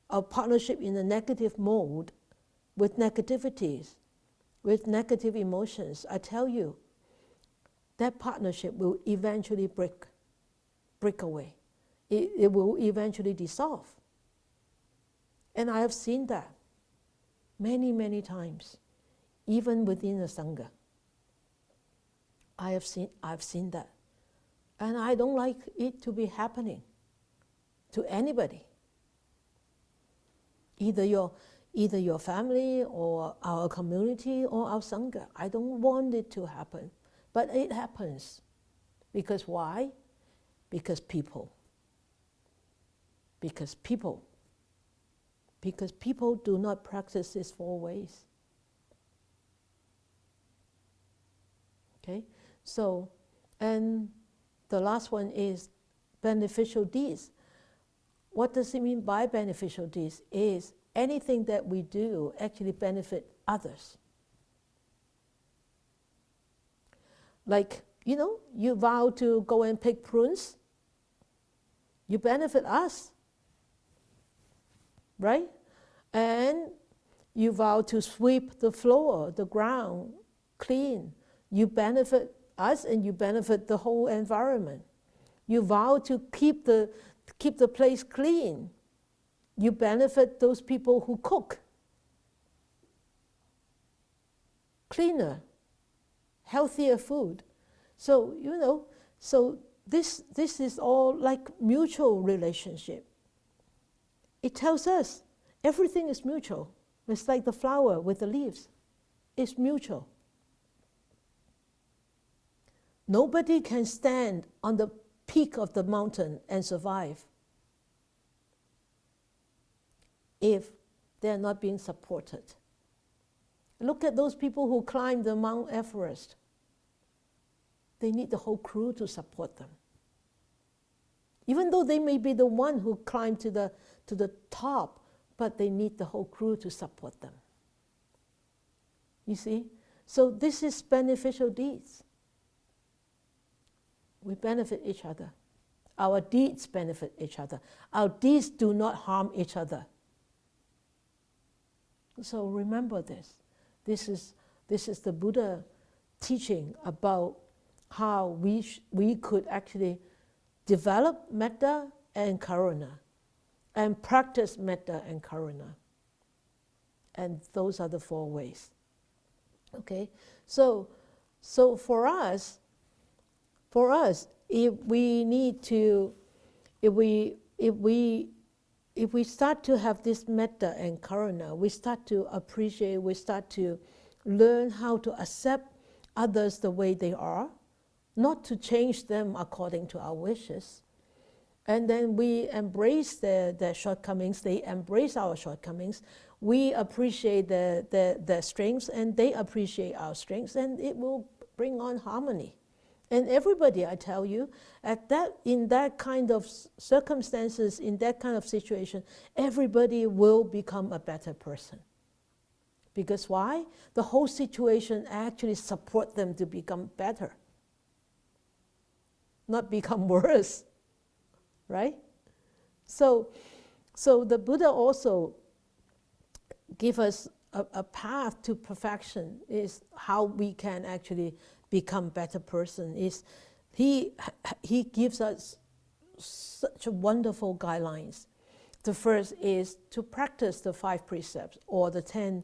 a partnership in a negative mode, with negativities, with negative emotions, I tell you, that partnership will eventually break away. It will eventually dissolve. And I have seen that many, many times, even within the Sangha. I've seen that. And I don't like it to be happening to anybody. Either your family or our community or our Sangha. I don't want it to happen. But it happens. Because why? Because people. Because people do not practice these 4 ways. Okay? So, and the last one is beneficial deeds. What does it mean by beneficial deeds? Is anything that we do actually benefit others. Like, you vow to go and pick prunes, you benefit us, right? And you vow to sweep the floor, the ground, clean. You benefit us and you benefit the whole environment. You vow to keep the place clean. You benefit those people who cook. Cleaner, healthier food. So, so this is all like mutual relationship. It tells us everything is mutual. It's like the flower with the leaves. It's mutual. Nobody can stand on the peak of the mountain and survive if they're not being supported. Look at those people who climb the Mount Everest. They need the whole crew to support them. Even though they may be the one who climbed to the top, but they need the whole crew to support them. You see? So this is beneficial deeds. We benefit each other. Our deeds benefit each other. Our deeds do not harm each other. So remember this. This is the Buddha teaching about how we could actually develop metta and karuna and practice metta and karuna. And those are the 4 ways. Okay? So for us, if we if we start to have this metta and karuna, we start to appreciate, we start to learn how to accept others the way they are, not to change them according to our wishes. And then we embrace their shortcomings, they embrace our shortcomings, we appreciate their strengths, and they appreciate our strengths, and it will bring on harmony. And everybody, I tell you, in that kind of circumstances, in that kind of situation, everybody will become a better person. Because why? The whole situation actually supports them to become better, not become worse, right? So the Buddha also give us a path to perfection, is how we can actually become better person. Is he gives us such wonderful guidelines. The first is to practice the 5 precepts, or the 10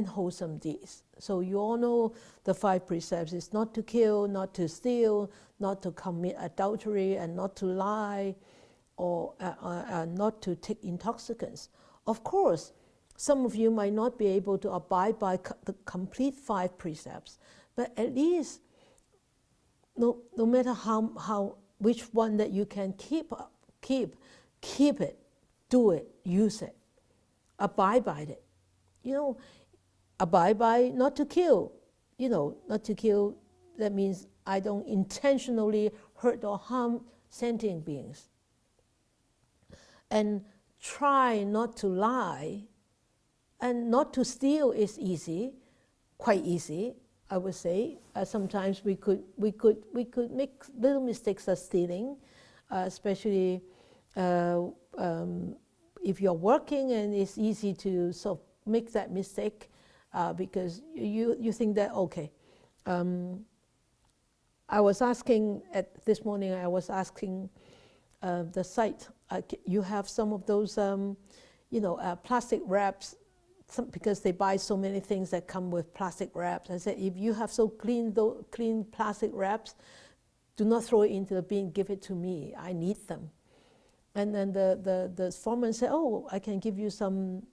wholesome deeds. So you all know the 5 precepts is not to kill, not to steal, not to commit adultery, and not to lie, or not to take intoxicants. Of course, some of you might not be able to abide by the complete 5 precepts, but at least, no matter how which one that you can keep it, do it, use it, abide by it. Abide by not to kill. Not to kill, that means I don't intentionally hurt or harm sentient beings. And try not to lie, and not to steal is easy, quite easy, I would say. Sometimes we could make little mistakes of stealing, especially if you're working, and it's easy to sort of make that mistake because you think that, okay. I was asking this morning, the site, you have some of those plastic wraps, because they buy so many things that come with plastic wraps. I said, if you have so clean plastic wraps, do not throw it into the bin, give it to me, I need them. And then the foreman said, oh, I can give you some,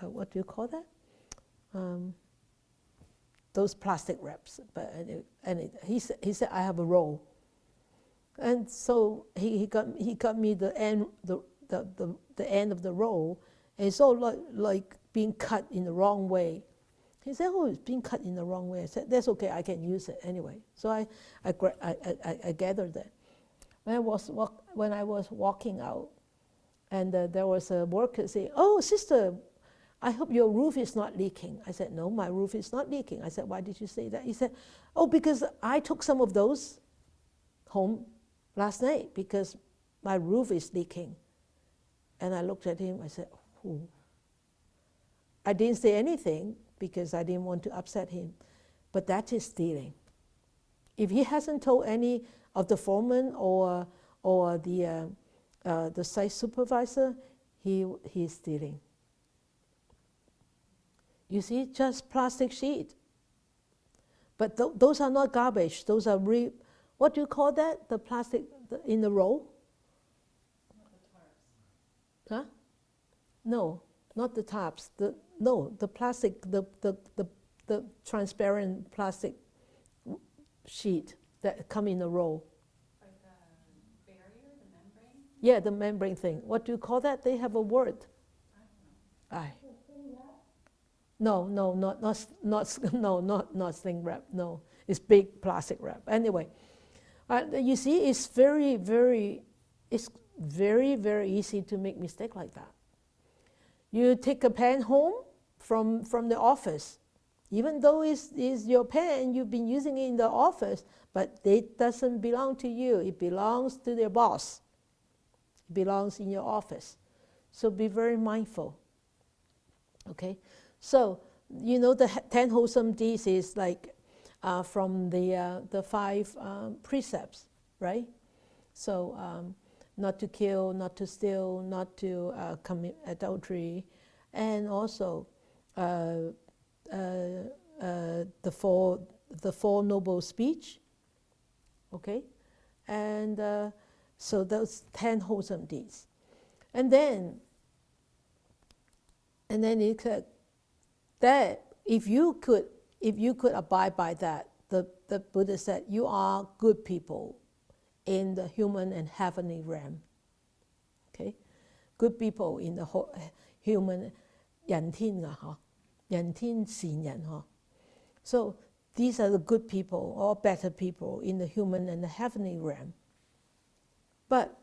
what do you call that? Those plastic wraps. He said, I have a roll. And so he got me the end of the roll, and it's all like being cut in the wrong way. He said, oh, it's being cut in the wrong way. I said, that's okay, I can use it anyway. So I gathered that. When I was walking out, and there was a worker saying, oh, sister, I hope your roof is not leaking. I said, no, my roof is not leaking. I said, why did you say that? He said, oh, because I took some of those home last night because my roof is leaking. And I looked at him, I said, oh. I didn't say anything because I didn't want to upset him, but that is stealing. If he hasn't told any of the foreman or the site supervisor, he's stealing. You see, just plastic sheet. But those are not garbage. Those are what do you call that? The plastic in the roll? Not the tarps. Huh? No, not the tarps. The plastic, the transparent plastic sheet that come in a roll. Like the barrier, the membrane? Yeah, the membrane thing. What do you call that? They have a word. I don't know. Aye. No, not sling wrap. No, it's big plastic wrap. Anyway, you see, it's very, very easy to make mistake like that. You take a pen home from the office, even though it's your pen, you've been using it in the office, but it doesn't belong to you. It belongs to their boss. It belongs in your office. So be very mindful. Okay. So, the 10 wholesome deeds is like from the 5 precepts, right? So, not to kill, not to steal, not to commit adultery, and also the 4 noble speech, okay? And so those 10 wholesome deeds. And then he said that if you could abide by that, the Buddha said, you are good people in the human and heavenly realm. Okay, good people in the human 人天啊，人天善人嗬。So these are the good people or better people in the human and the heavenly realm. But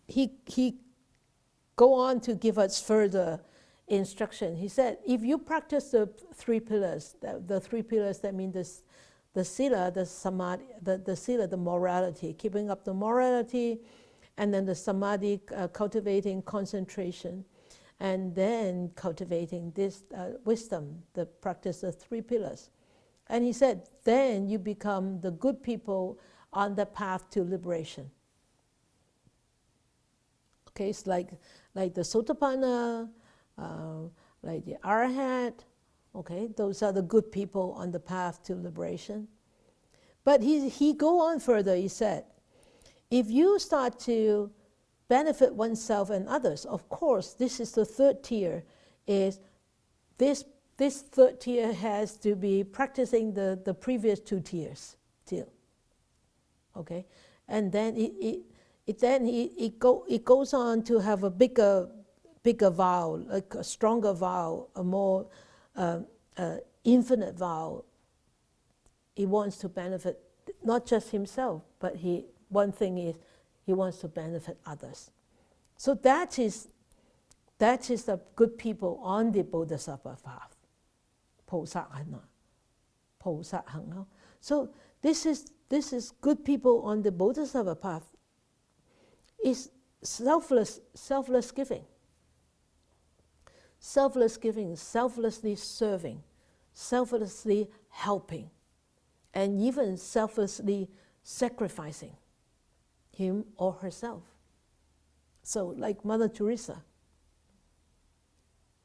he go on to give us further instruction. He said, if you practice the three pillars, the three pillars that mean the sila, the samadhi, the sila, the morality, keeping up the morality, and then the samadhi, cultivating concentration, and then cultivating this wisdom, the practice of three pillars. And he said, then you become the good people on the path to liberation. Okay, it's like the Sotapanna, like the Arhat. Okay, those are the good people on the path to liberation. But he go on further. He said, if you start to benefit oneself and others, of course, this is the third tier. Is this third tier has to be practicing the previous two tiers still. Okay, and then it goes on to have a bigger vow, like a stronger vow, a more infinite vow. He wants to benefit not just himself, but one thing is he wants to benefit others. So that is the good people on the Bodhisattva path. So this is good people on the Bodhisattva path. Is selfless giving. Selfless giving, selflessly serving, selflessly helping, and even selflessly sacrificing him or herself. So like Mother Teresa,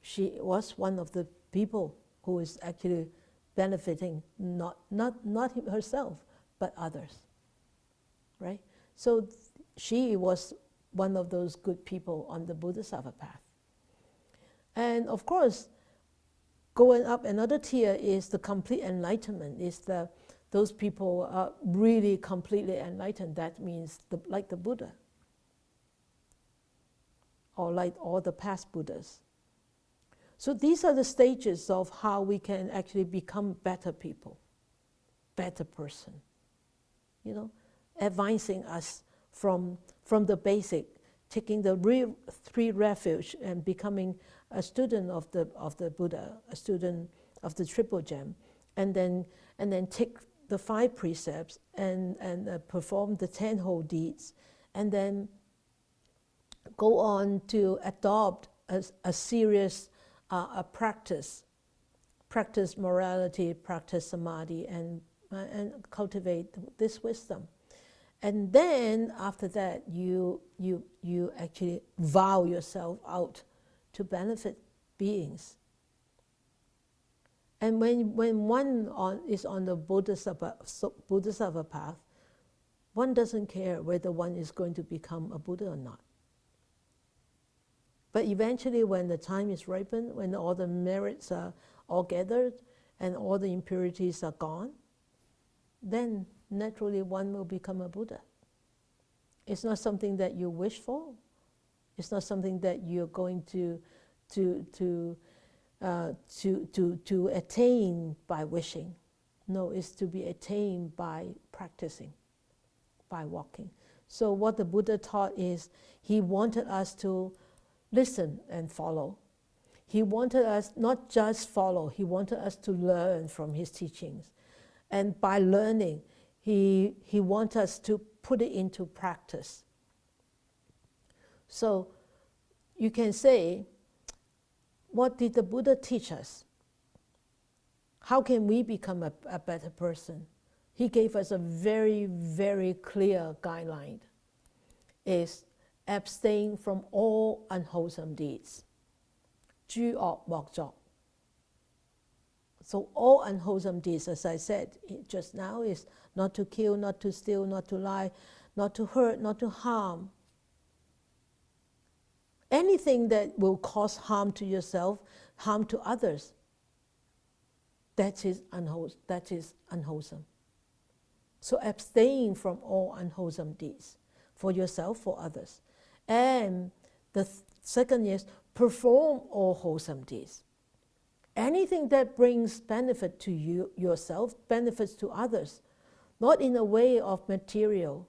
she was one of the people who is actually benefiting not herself, but others. Right? So she was one of those good people on the Bodhisattva path. And of course, going up another tier is the complete enlightenment. Those people are really completely enlightened. That means like the Buddha, or like all the past Buddhas. So these are the stages of how we can actually become better people, better person. Advancing us from the basic, taking the real three refuge and becoming a student of the Buddha, a student of the Triple Gem, and then take the 5 precepts and perform the 10 whole deeds, and then go on to adopt a serious practice morality, practice samadhi, and cultivate this wisdom. And then after that, you actually vow yourself out to benefit beings. And when one is on the Bodhisattva path, one doesn't care whether one is going to become a Buddha or not. But eventually, when the time is ripened, when all the merits are all gathered and all the impurities are gone, then naturally one will become a Buddha. It's not something that you wish for. It's not something that you're going to attain by wishing. No, it's to be attained by practicing, by walking. So what the Buddha taught is he wanted us to listen and follow. He wanted us not just follow, he wanted us to learn from his teachings. And by learning, he wants us to put it into practice. So you can say, what did the Buddha teach us? How can we become a better person? He gave us a very, very clear guideline. Is abstain from all unwholesome deeds. 諸惡莫作. So all unwholesome deeds, as I said just now, is not to kill, not to steal, not to lie, not to hurt, not to harm. anything that will cause harm to yourself, harm to others, that is unwholesome. So abstain from all unwholesome deeds for yourself, for others. And the second is perform all wholesome deeds. Anything that brings benefit to you, yourself, benefits to others, not in a way of material.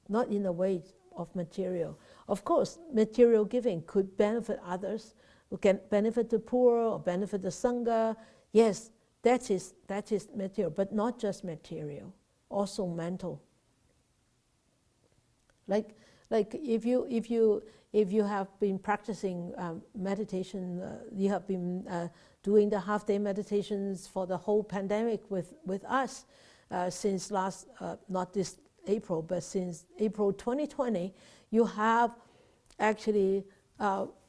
Not in a way of material. Of course, material giving could benefit others, can benefit the poor or benefit the Sangha. Yes, that is material, but not just material, also mental. Like if you have been practicing meditation, you have been doing the half-day meditations for the whole pandemic with us since last, not this April, but since April 2020, you have actually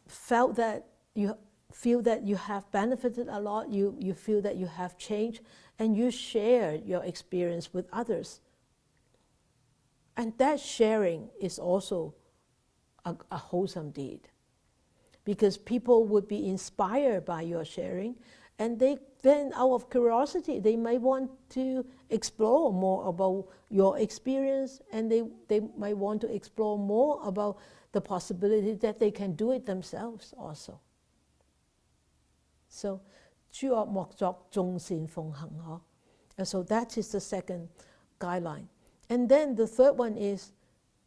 felt that you feel that you have benefited a lot, you feel that you have changed, and you share your experience with others. And that sharing is also a wholesome deed, because people would be inspired by your sharing, and they then, out of curiosity, they might want to explore more about your experience, and they might want to explore more about the possibility that they can do it themselves also. So, 諸惡莫作，眾善奉行. And so that is the second guideline. And then the third one is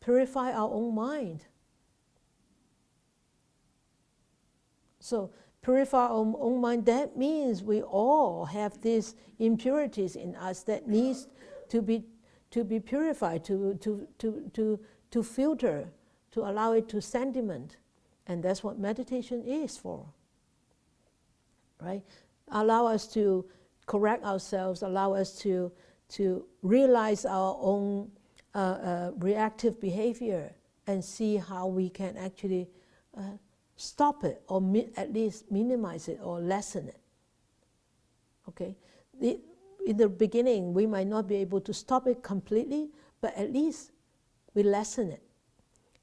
purify our own mind. So purify our own mind, that means we all have these impurities in us that needs to be purified, to filter, to allow it to sediment. And that's what meditation is for. Right? Allow us to correct ourselves, allow us to realize our own reactive behavior and see how we can actually stop it, or at least minimize it or lessen it. Okay? In the beginning, we might not be able to stop it completely, but at least we lessen it.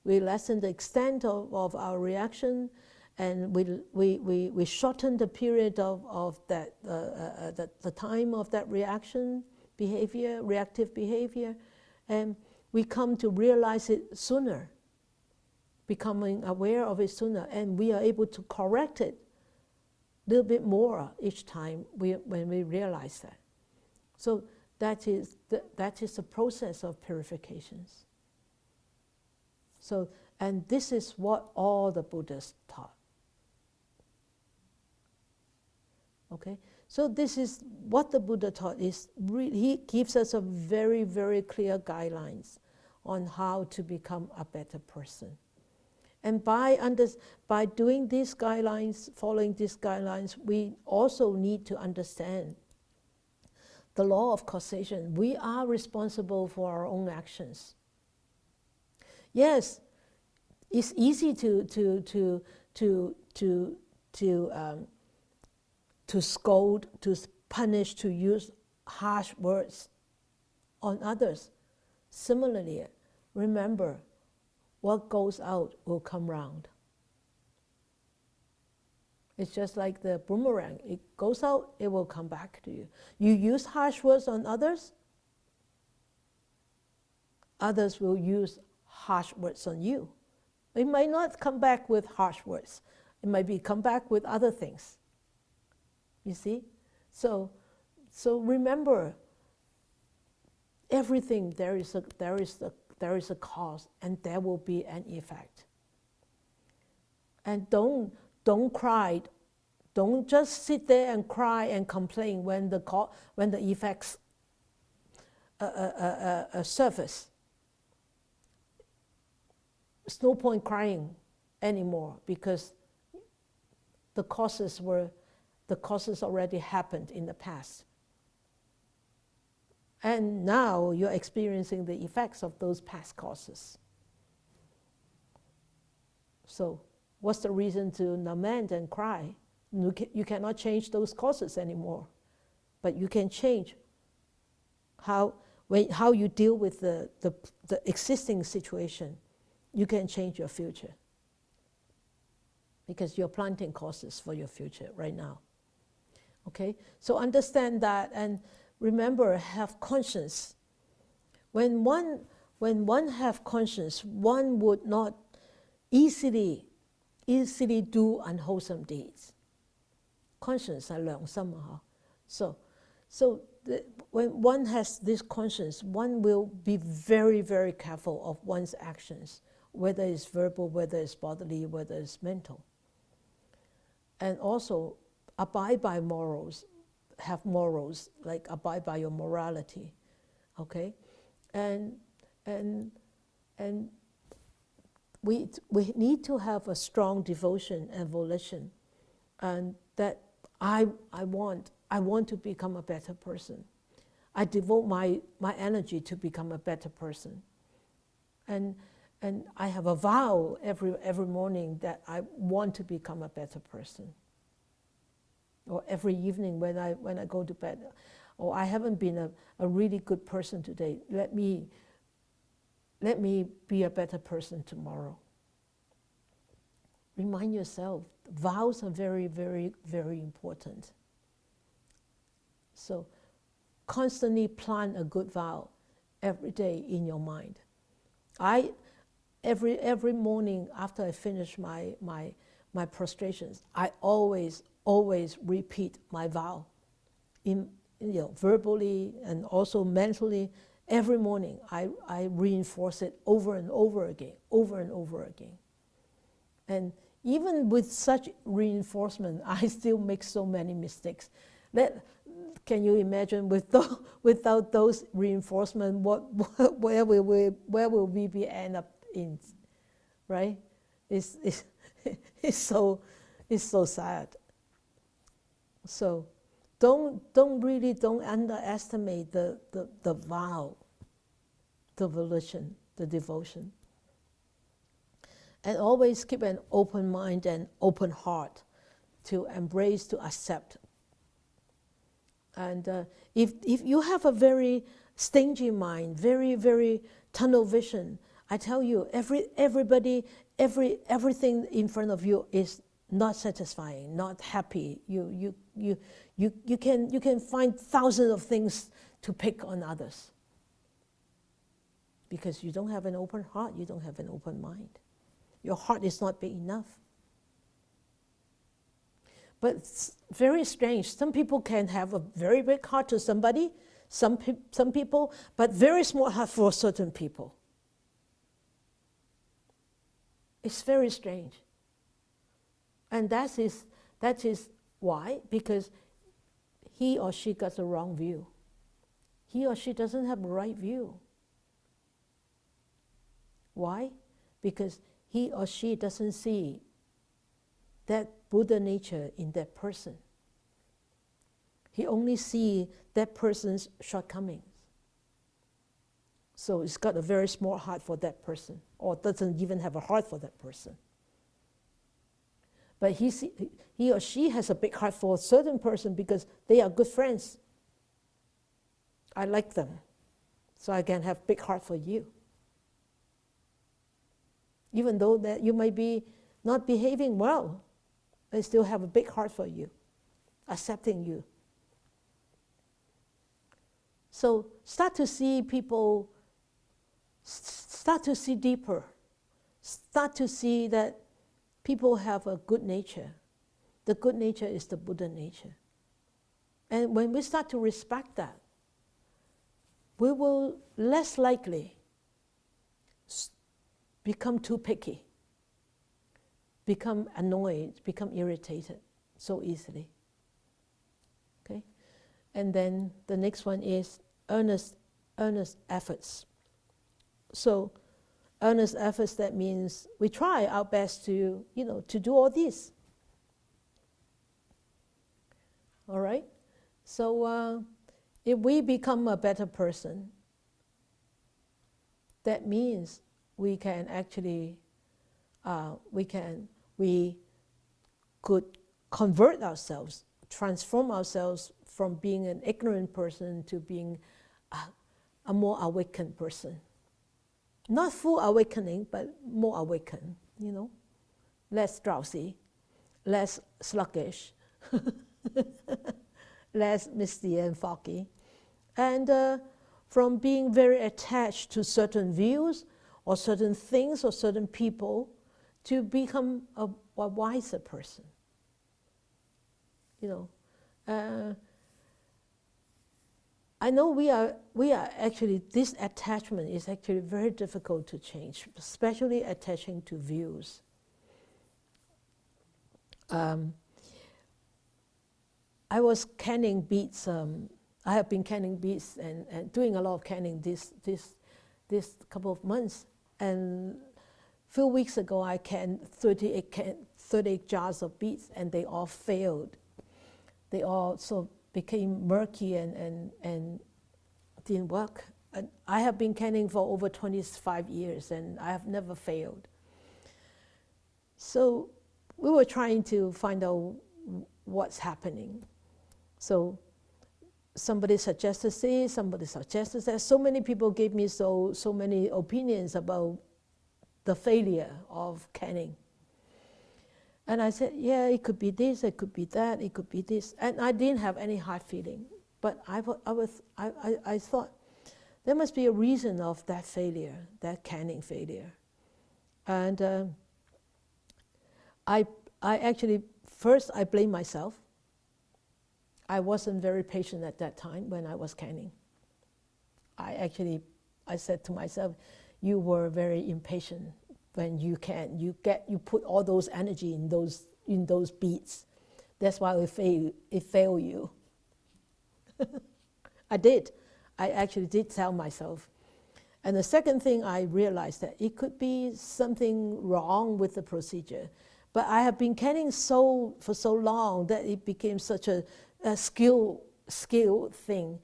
We lessen the extent of our reaction, and we shorten the period of that, the time of that reaction behavior, reactive behavior, and we come to realize it sooner, becoming aware of it sooner, and we are able to correct it a little bit more each time when we realize that. So that is the process of purifications. So, and this is what all the Buddhas taught. Okay, so this is what the Buddha taught. He gives us a very, very clear guidelines on how to become a better person. And by doing these guidelines, following these guidelines, we also need to understand the law of causation. We are responsible for our own actions. Yes, it's easy to scold, to punish, to use harsh words on others. Similarly, remember, what goes out will come round. It's just like the boomerang. It goes out, it will come back to you. You use harsh words on others, others will use harsh words on you. It might not come back with harsh words. It might come back with other things. You see? So remember, everything there is a cause, and there will be an effect. And don't cry. Don't just sit there and cry and complain when the effects surface. There's no point crying anymore, because the causes already happened in the past. And now you're experiencing the effects of those past causes. So what's the reason to lament and cry? You cannot change those causes anymore. But you can change how you deal with the existing situation. you can change your future. Because you're planting causes for your future right now. Okay? So understand that, and remember, have conscience. When one have conscience, one would not easily do unwholesome deeds. Conscience 係良心啊，so when one has this conscience, one will be very, very careful of one's actions, whether it's verbal, whether it's bodily, whether it's mental. And also abide by morals, have morals, like abide by your morality, okay? And we need to have a strong devotion and volition, and that I want to become a better person. I devote my energy to become a better person. And I have a vow every morning that I want to become a better person. Or every evening when I go to bed, or I haven't been a really good person today, let me be a better person tomorrow. Remind yourself, vows are very, very, very important. So constantly plan a good vow every day in your mind. Every morning after I finish my prostrations, I always repeat my vow, verbally and also mentally. Every morning I reinforce it over and over again. And even with such reinforcement, I still make so many mistakes. Can you imagine without those reinforcement, where will we end up in, right? It's so sad. So don't underestimate the vow, the volition, the devotion. And always keep an open mind and open heart to embrace, to accept. And if you have a very stingy mind, very, very tunnel vision, I tell you, everything in front of you is not satisfying, not happy. You can find thousands of things to pick on others. Because you don't have an open heart, you don't have an open mind. Your heart is not big enough. But it's very strange. Some people can have a very big heart to somebody, some people, but very small heart for certain people. It's very strange. And that is why, because he or she got the wrong view. He or she doesn't have the right view. Why? Because he or she doesn't see that Buddha nature in that person. He only sees that person's shortcomings. So it's got a very small heart for that person, or doesn't even have a heart for that person. But he or she has a big heart for a certain person because they are good friends. I like them, so I can have big heart for you. Even though that you might be not behaving well, I still have a big heart for you, accepting you. So start to see people, start to see deeper, start to see that people have a good nature. The good nature is the Buddha nature. And when we start to respect that, we will less likely become too picky, become annoyed, become irritated so easily. Okay? And then the next one is earnest efforts. So earnest efforts, that means we try our best to do all this. All right? So if we become a better person, that means we can actually, we could convert ourselves, transform ourselves from being an ignorant person to being a more awakened person. Not full awakening, but more awakened, less drowsy, less sluggish, less misty and foggy. And from being very attached to certain views or certain things or certain people to become a wiser person. I know we are actually, this attachment is actually very difficult to change, especially attaching to views. I was canning beads. I have been canning beads and doing a lot of canning this couple of months. And a few weeks ago, I canned 38 jars of beads, and they all failed. They all sort of became murky and didn't work. And I have been canning for over 25 years, and I have never failed. So we were trying to find out what's happening. So somebody suggested this, somebody suggested that. So many people gave me so many opinions about the failure of canning. And I said, yeah, it could be this, it could be that, it could be this. And I didn't have any hard feeling. But I thought there must be a reason of that failure, that canning failure. And I actually, first I blamed myself. I wasn't very patient at that time when I was canning. I said to myself, you were very impatient when you can. You put all those energy in those beats. That's why it failed you. I did. I actually did tell myself. And the second thing I realized that it could be something wrong with the procedure. But I have been canning for so long that it became such a skill thing.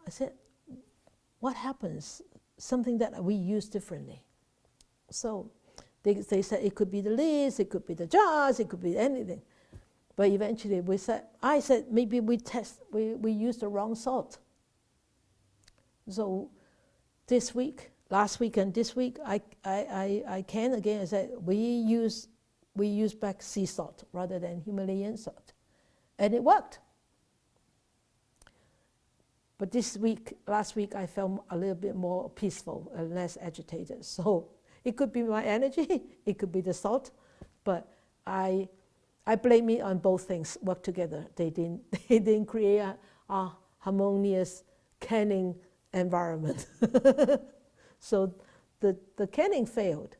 I said, what happens? Something that we use differently. So they said it could be the leaves, it could be the jars, it could be anything. But eventually I said maybe we used the wrong salt. So this week, last week and this week, I can again. I said we use back sea salt rather than Himalayan salt, and it worked. But last week, I felt a little bit more peaceful and less agitated. So it could be my energy, it could be the salt, but I blame it on both things work together. They didn't create a harmonious canning environment. So the canning failed.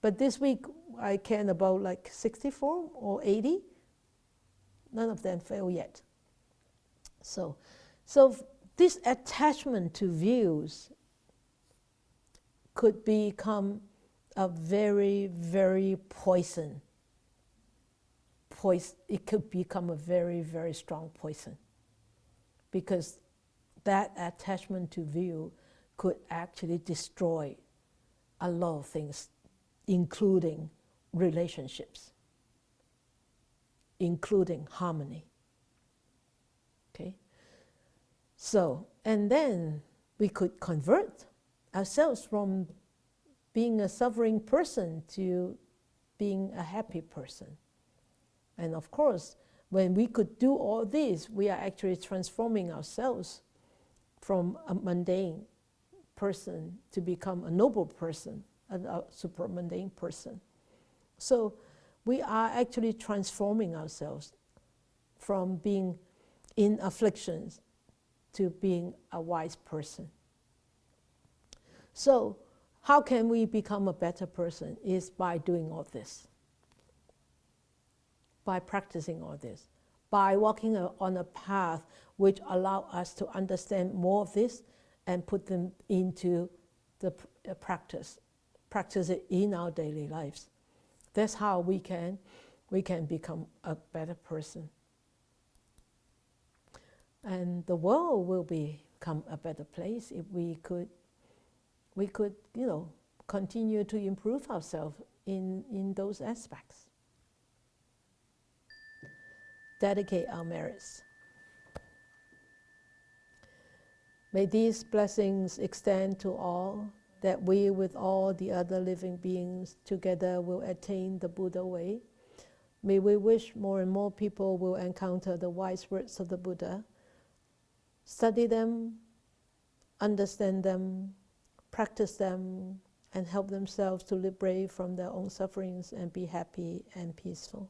But this week I canned about like 64 or 80. None of them failed yet. So this attachment to views could become a very, very poison. It could become a very, very strong poison, because that attachment to view could actually destroy a lot of things, including relationships, including harmony. Okay? So, and then we could convert ourselves from being a suffering person to being a happy person. And of course, when we could do all this, we are actually transforming ourselves from a mundane person to become a noble person, a super mundane person. So we are actually transforming ourselves from being in afflictions to being a wise person. So how can we become a better person? Is by doing all this, by practicing all this, by walking on a path which allow us to understand more of this and put them into the practice it in our daily lives. That's how we can become a better person. And the world will become a better place if we could continue to improve ourselves in those aspects. Dedicate our merits. May these blessings extend to all that we with all the other living beings together will attain the Buddha way. May we wish more and more people will encounter the wise words of the Buddha, study them, understand them, practice them, and help themselves to liberate from their own sufferings and be happy and peaceful.